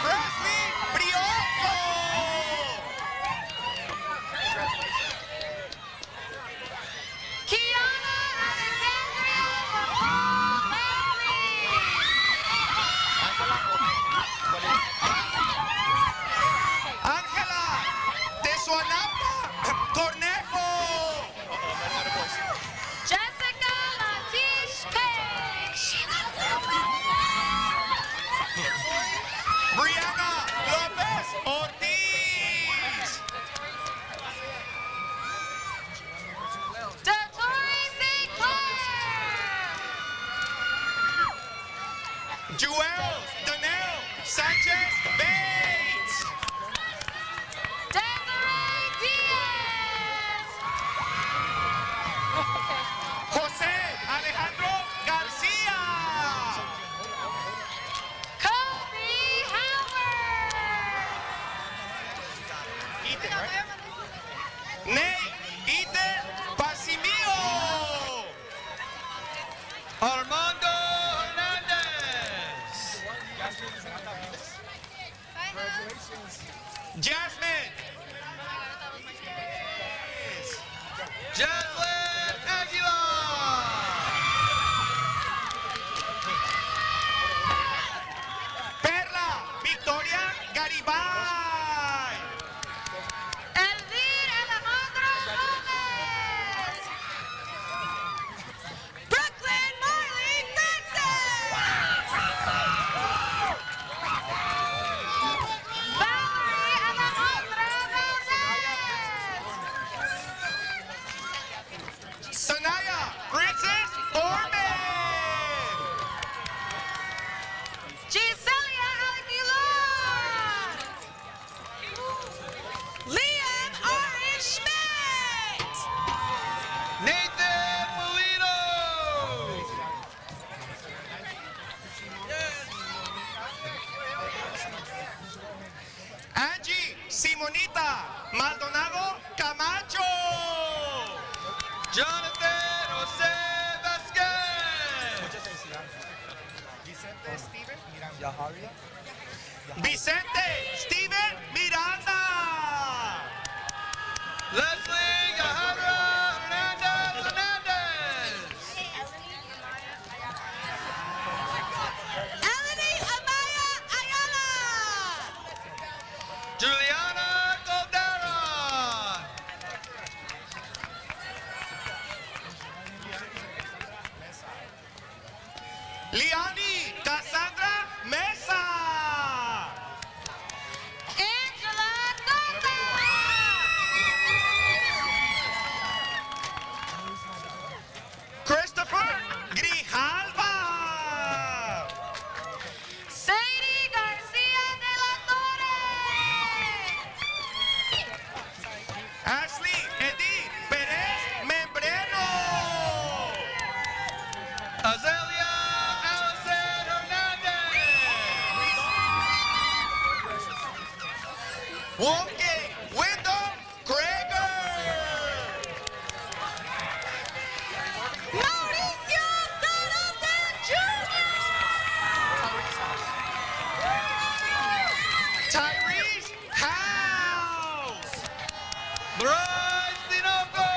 Presley Brioso. Kiana Alexandria Lampley. Ángela de Suanapa Cornejo. Jessica Latish Page. Brianna Lopez Ortiz. Datori St. Clair. Joel Danel Sanchez Bates. Desiree Diaz. José Alejandro García. Kobe Howard. Ney Iter Pasimio. Armando Hernandez. Jasmine Jesslyn Aguilar. Perla Victoria Garibay. Elvira Alejandro Gomez. Brooklyn Marley Francis. Valerie Alejandra Valdez. Sanaya Princess Orman. Giselia Aguilar. Liam Orange Schmidt. Nathan Molino. Angie Simonita Maldonado Camacho. Jonathan Jose Vasquez. Vicente Steven Miranda. Leslie Yahaira Hernandez Hernandez. Eleni Amaya Ayala. Juliana Caldera. Liani Cassandra Mesa. Angela Gomez. Christopher Grijalva. Sadie Garcia de la Torre. Ashley Edith Perez Membreno. Azelia Allison Hernandez. Wolfgang Wyndham Krager. Mauricio Donovan Jr. Tyrese House. Bryce Tinoco.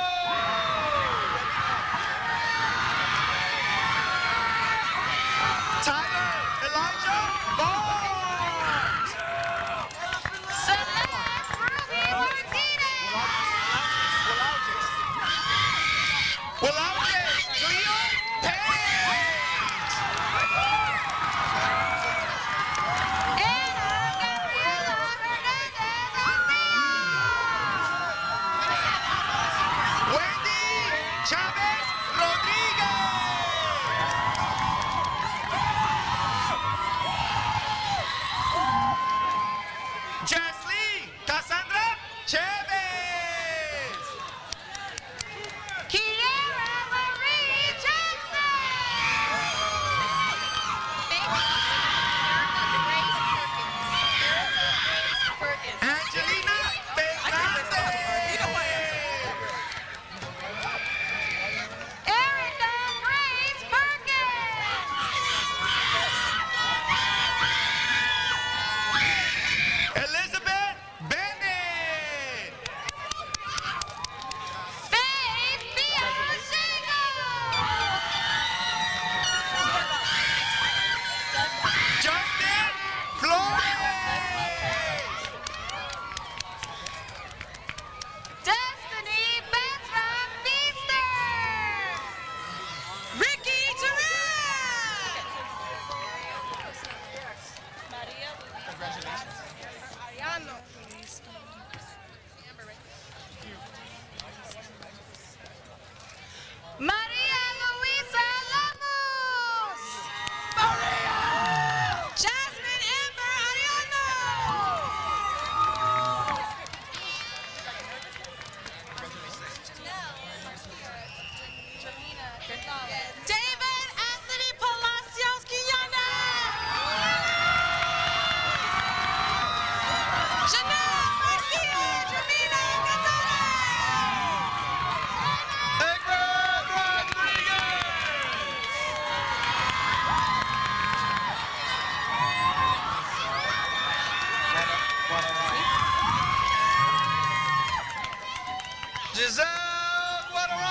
Tyler Elijah Barnes. Celeste Ruby Martinez. Wilauke Cleo Page. Ana Gabriela Hernandez Wendy Chavez Rodriguez. Jesly Cassandra Chavez. Kiera Marie Jackson. Angelina Fernandez. Erica Grace Perkins. Elizabeth Bennett. Faith Biagino. Justin Flores. Destiny Bertram Feaster. Ricky Durant. Maria Luisa Lamos. Jasmine Amber Ariano. David Anthony Palacios Quillana. Janelle Garcia Jamina Gonzalez. Edward Rodriguez. Giselle Guadalupe.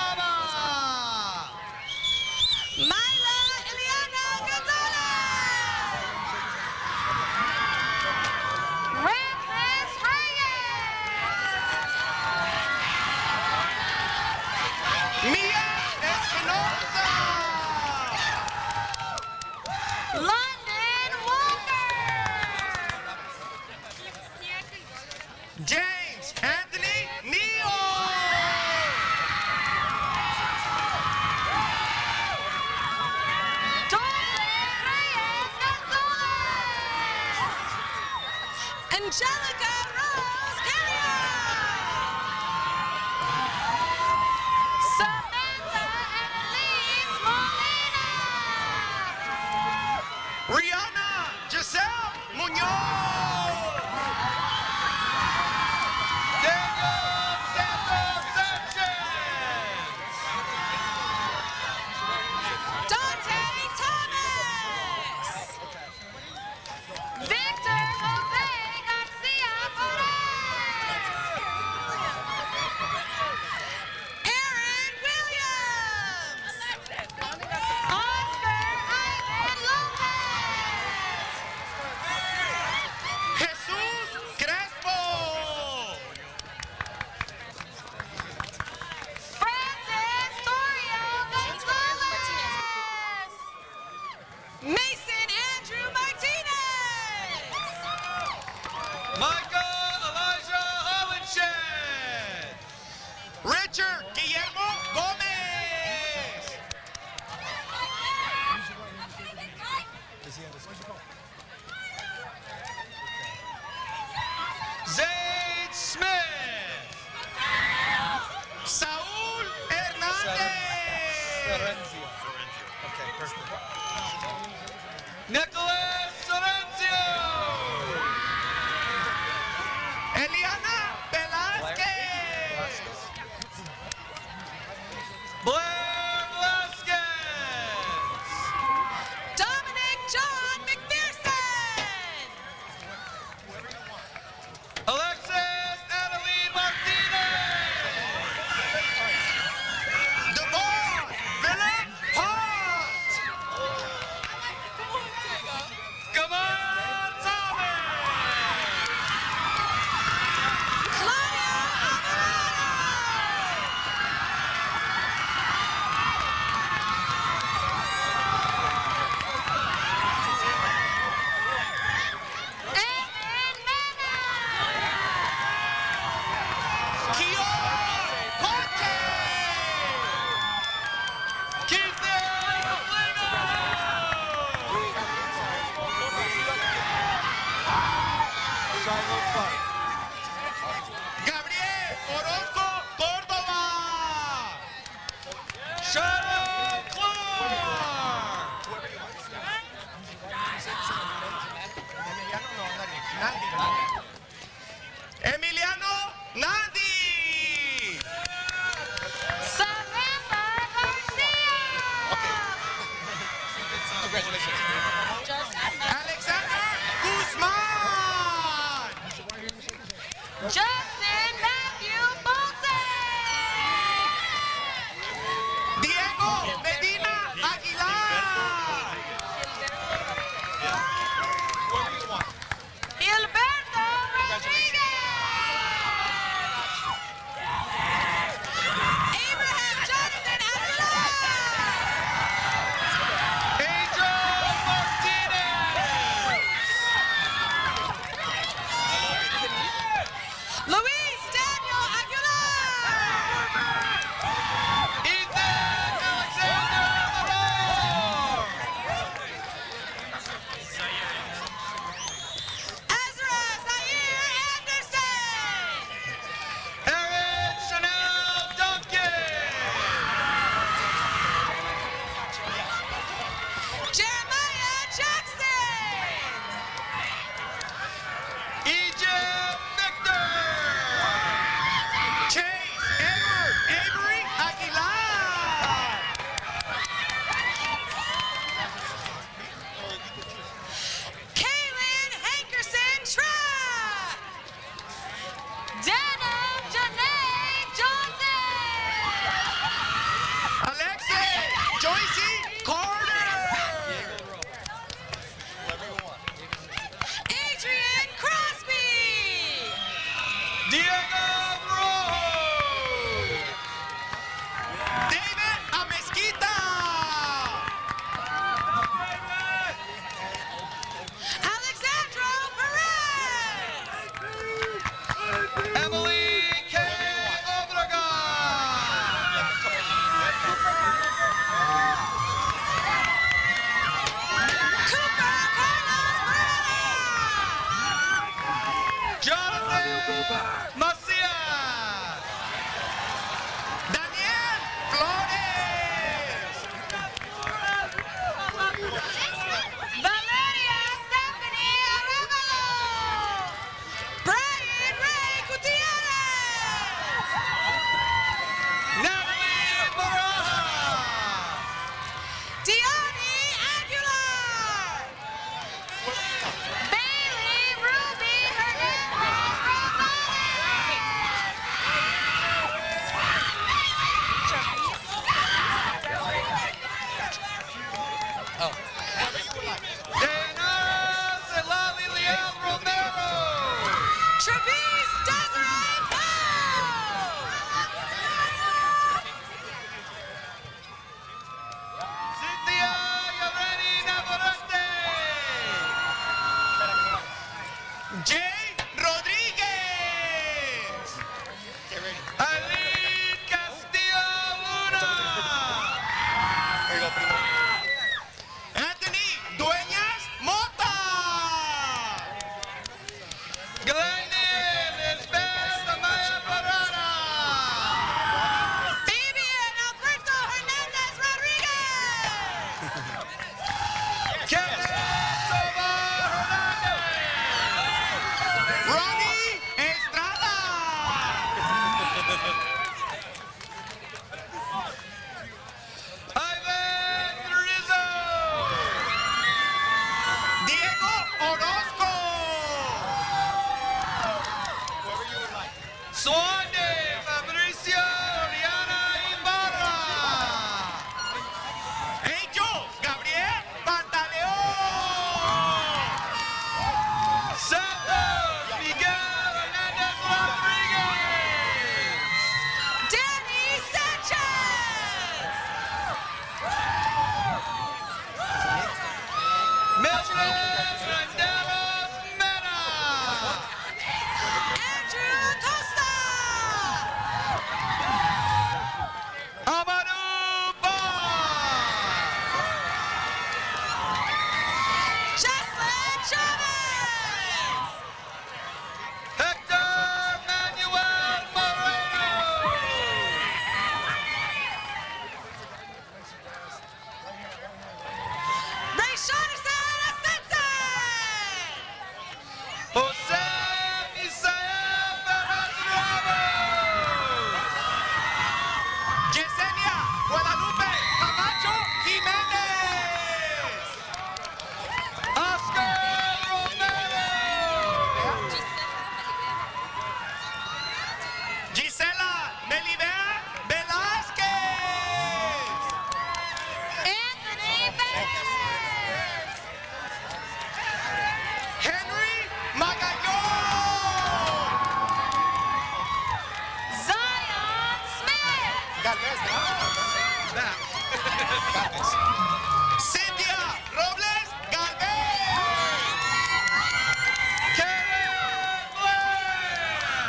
Nicholas Silencio. Eliana Velázquez. Blair Velasquez. Dominic John McPherson. Alexis Adeline Martinez. Devon Philip Hunt. Come on, Thomas. Claudia Alvarado. Aaron Mena. Kiora Conte. Keithan Molina. Gabriel Orozco Córdoba. Sharon Clark. Emiliano Nandi. Samantha Garcia. Alexander Guzman. Justin Matthew Bolton. Diego Medina Aguilar. Gilberto Rodriguez. Abraham Justin Aguilar. Angel Martinez. Luis Daniel Aguilar. Ethan Alexander Navarro. Ezra Zaire Anderson. Erin Chanel Duncan. Jeremiah Jackson. Egypt Victor. Chase Edward Avery Aguilar. Kaylin Hankerson Trapp. Dana Janae Johnson. Alexis Joycey Carter. Adrian Crosby. Diego Rojo. David Amezquita. Alexandro Perez. Emily K. Obregon. Cooper Carlos Moreno. Jonathan Macias. Daniel Flores. Valeria Stephanie Arevalo. Brian Ray Gutierrez. Natalie Baraja. Diani Aguilar. Bailey Ruby Hernandez Rosales. Ivan Rizzo. Diego Orozco. Whoever you would like. Suande Fabricio Oriana Ibarra. Angel Gabriel Pantaleón. Santos Miguel Hernandez Rodriguez. Danny Sanchez. Mildred Randeros Mena. Andrew Costa. Amadou Ba. Jocelyn Chavez. Hector Manuel Moreno. Rayshonison Asensen. Jose Isael Perez Ramos. Yesenia Guadalupe Camacho Jiménez. Oscar Romero. Gisela Melibea Velázquez. Anthony Vázquez. Henry Magallón. Zion Smith. Cynthia Robles Galvez. Karen Blair.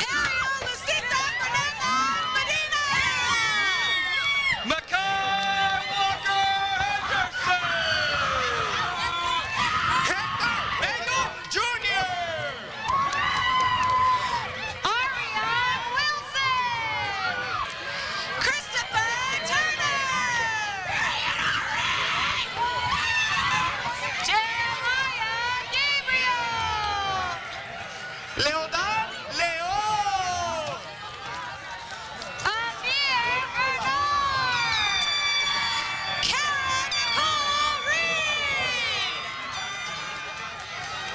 Ariel Lucita Fernandez Medina. Makai Walker Henderson. Hector Bello Jr. Ariane Wilson. Christopher Turner. Jeremiah Gabriel. Leodán León. Amir Bernard. Karen Nicole Reed.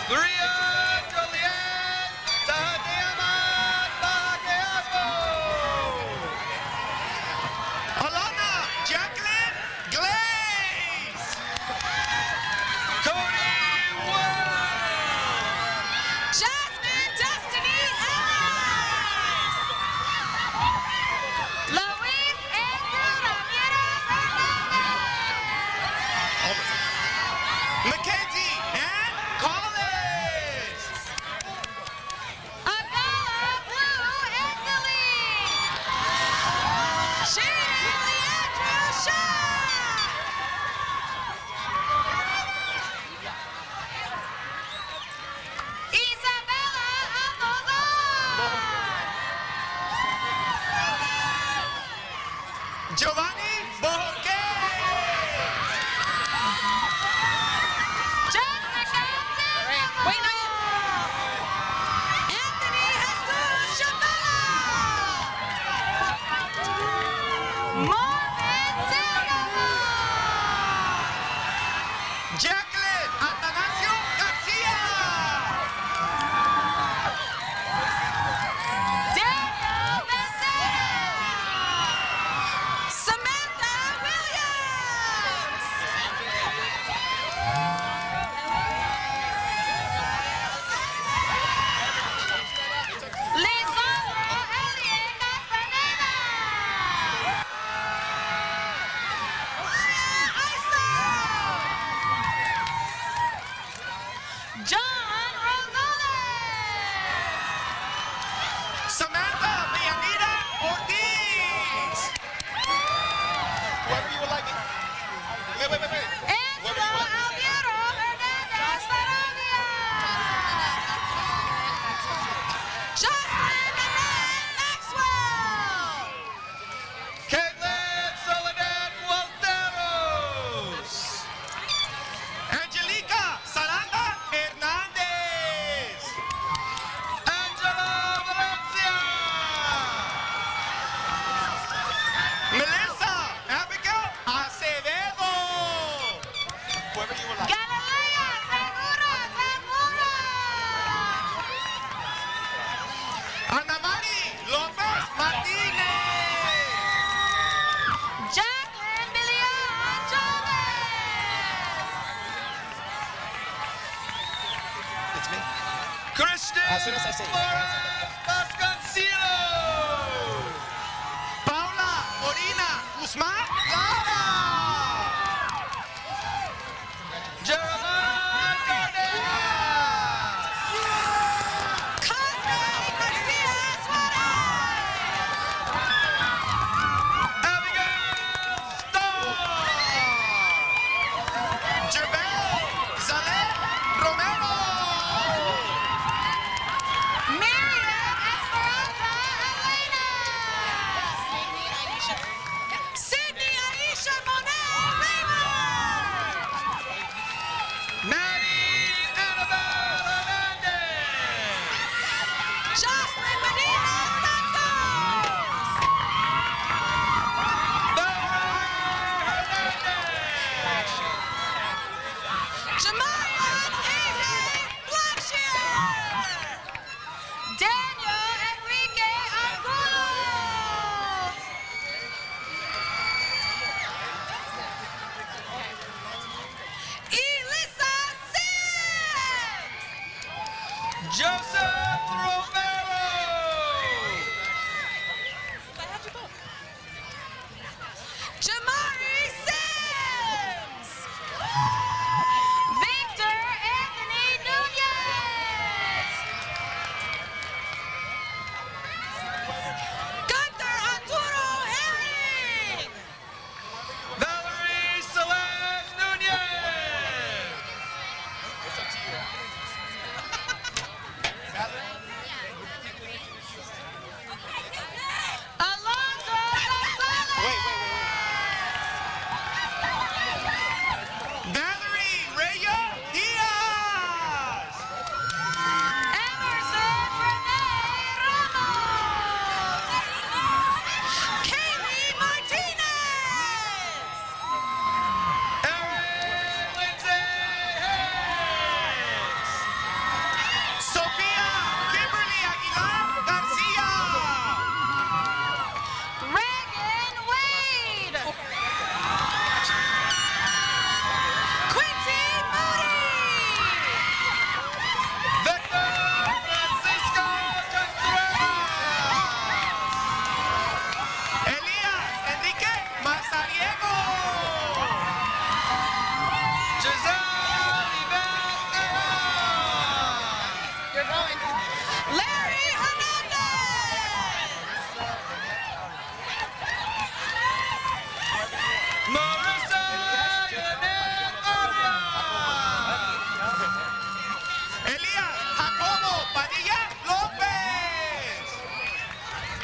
Brian Joliet Tadiaman Bagueapo. Alana Jacqueline Glaze. Cody Wells. Jasmine Destiny Ellis. Luis Andrew Ramirez Hernandez. Mackenzie Ann Collins. Abella Blue Angeline. Shaden Leandrew Shaw. Isabella Almazan. Giovanni Borges. Jessica Sandoval. Wait, no. Anthony Jesus Chavella. Marvin Sandoval. Jacqueline Atanasio Garcia. Daniel Becerra. Samantha Williams. Lisandro Elliot Castaneda. John Rosales. Samantha Leonida Ortiz. Whoever you would like. Wait. Angelo Alviero Hernandez Saravia. Jocelyn Annette Maxwell. Caitlin Soledad Walteros. Angelica Saranda Hernandez. Angela As soon as I say it. Paula Corina Guzmán Lara. Jeremiah Cardenas. Cosme Garcia Suarez. Abigail Starr. Jebel Zalet Romero. Miriam Esperanza Elena. Sydney Aisha Monet Raymond. Maddie Annabelle Hernandez. Jocelyn Medina Santos. Jamayan Elaine Blackshear. Daniel Enrique Angulo. Elisa Sims. Joseph Romero. Jamari Sims. Victor Anthony Nunez. Gunther Arturo Herring. Valerie Celeste Nunez. Alonso Gonzalez. Valerie Raya Diaz. Emerson Renee Ramos. Kaylee Martinez. Erin Lindsay Hayes. Sophia Kimberly Aguilar Garcia. Reagan Wade. Quincy Moody. Victor Francisco Contreras. Elías Enrique Mazariego. Giselle Yvette Herrera. Larry Hernandez. Marissa Yanet Arias. Elías Jacobo Padilla López.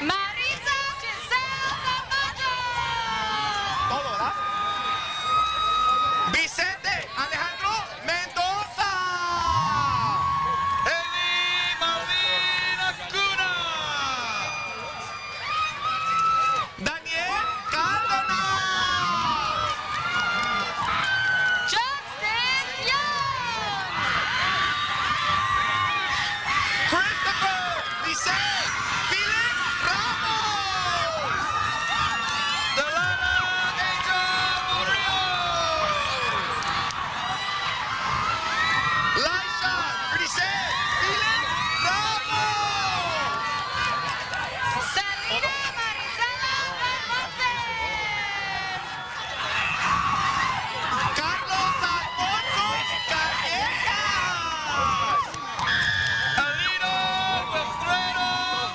Marisa Giselle Camacho. Todo, ¿verdad? Vicente Alejandro Mendoza. Eli Malvina Cuna. Daniel Cárdenas. Justin Young. Christopher Lisset Felix Ramos. Delana Angel Murillo. Liza Grisette Felix Ramos. Selena Marisela Belmonte. Carlos Alfonso Callejas. Alino Wilfredo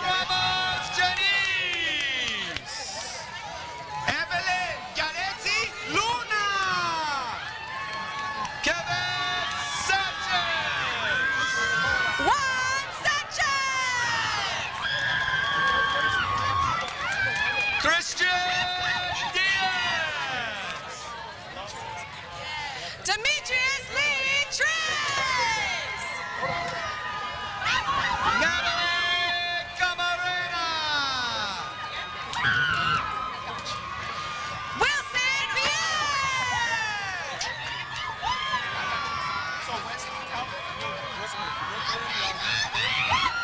Ramos Janice. Evelyn Yaretsi Luna. Kevin Sanchez. Juan Sanchez. Christian Diaz. Demetrius Lee Trace. Natalie Camarena. Wilson Biet.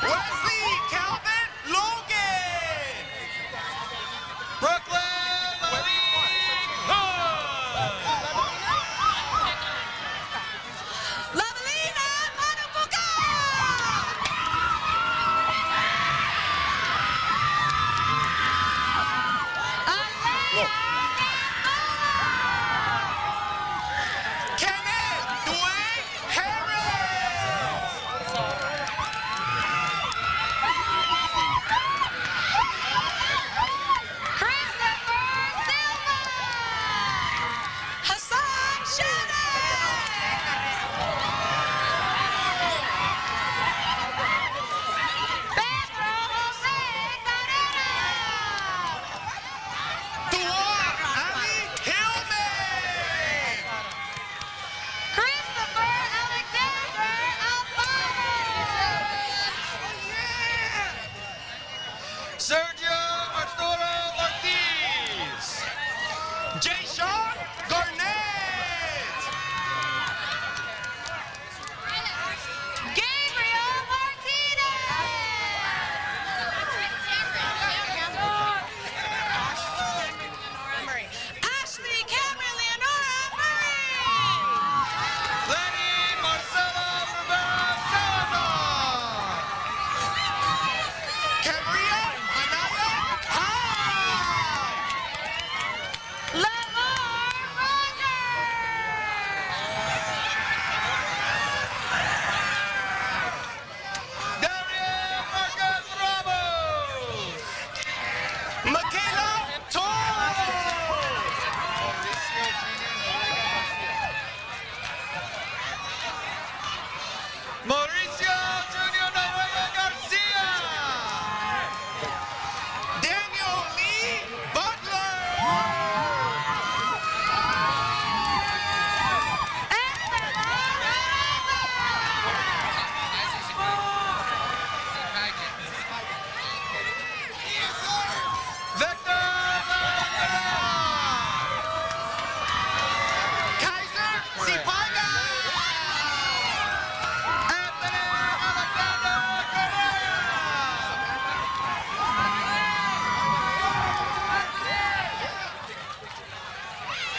Wesley Calvin Logan. Brooklyn Sergio Arturo Ortiz. Jason Garnett. Gabriel Martinez. Ashley Cameron Leonora Murray. Lenny Marcelo Rivera Salazar. Cambria Anaya High. Lamar Rogers. Darian Marcus Ramos. Michaela Torres. Mauricio Junior Noriega Garcia. Daniel Lee Butler. Victor Valera. Kaiser Zipaga. Anthony Alexander Guerrero.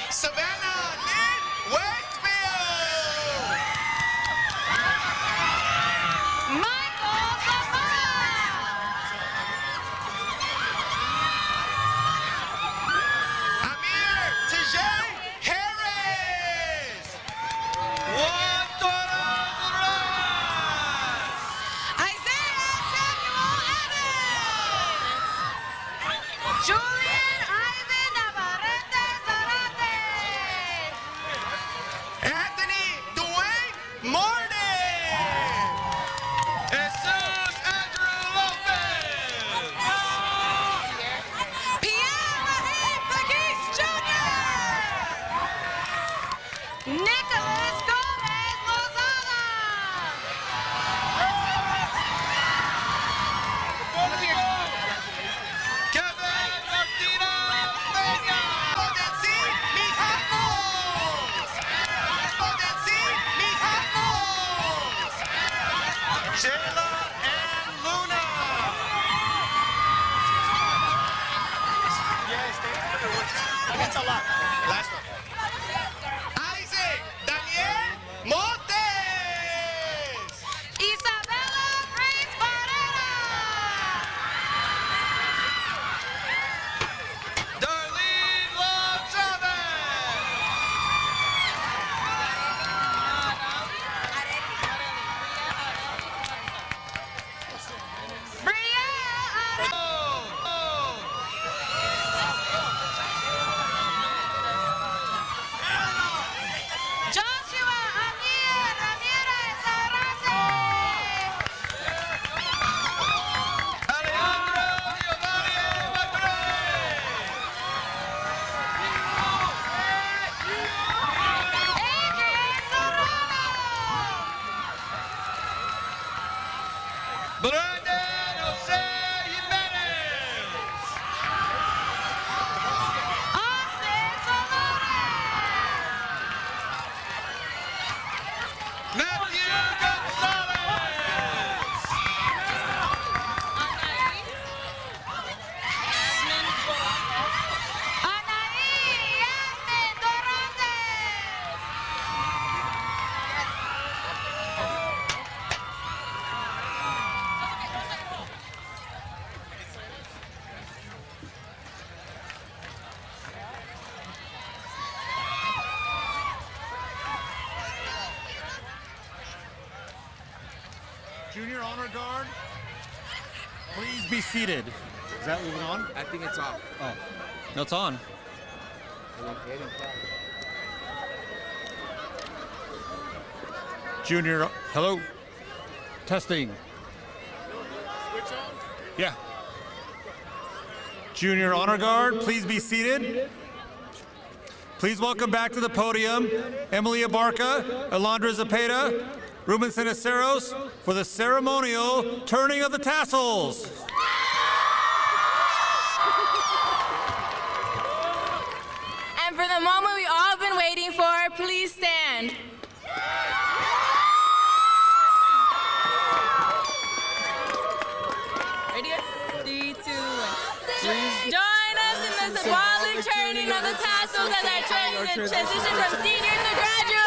Savannah Lynn Westfield. Michael Zamora. Amir Tijay Harris. Juan Torres Reyes. Isaiah Samuel Evans. Julian Ivan Navarrete Zarate. Anthony Dwayne Martin. Jesus Andrew Lopez. Pierre Rahim Bagis Jr. Nicholas Gomez Lozada. Kevin Martina Peña. Odensi Mijangos. Odensi Mijangos. Sheila and Luna. That's a lot. Last one. Isaac Daniel Montes. Isabella Grace Barrera. Darlene Love Chavez. Joshua Amir Ramirez Arate. Alejandro Giovanni Madrid. Adrian Serrano. Brandon Jose Jimenez. Austin Solores. Matthew Gonzalez. Anaí Yasmin Dorantes. Junior Honor Guard, please be seated. Is that even on? I think it's off. Oh, no, it's on. Junior, hello? Testing. Switch on? Yeah. Junior Honor Guard, please be seated. Please welcome back to the podium Emily Abarca, Alondra Zepeda, Ruben Ceniceros for the ceremonial turning of the tassels. unfurling of the tassels as I transition from senior to graduate.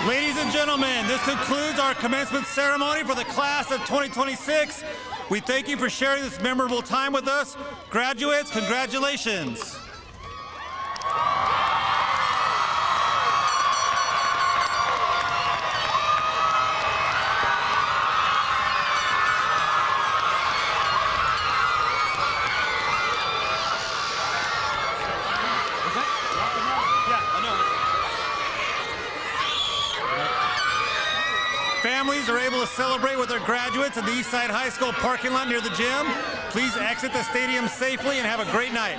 Ladies and gentlemen, this concludes our commencement ceremony for the class of 2026. We thank you for sharing this memorable time with us. Graduates, congratulations. Families are able to celebrate with their graduates in the Eastside High School parking lot near the gym. Please exit the stadium safely and have a great night.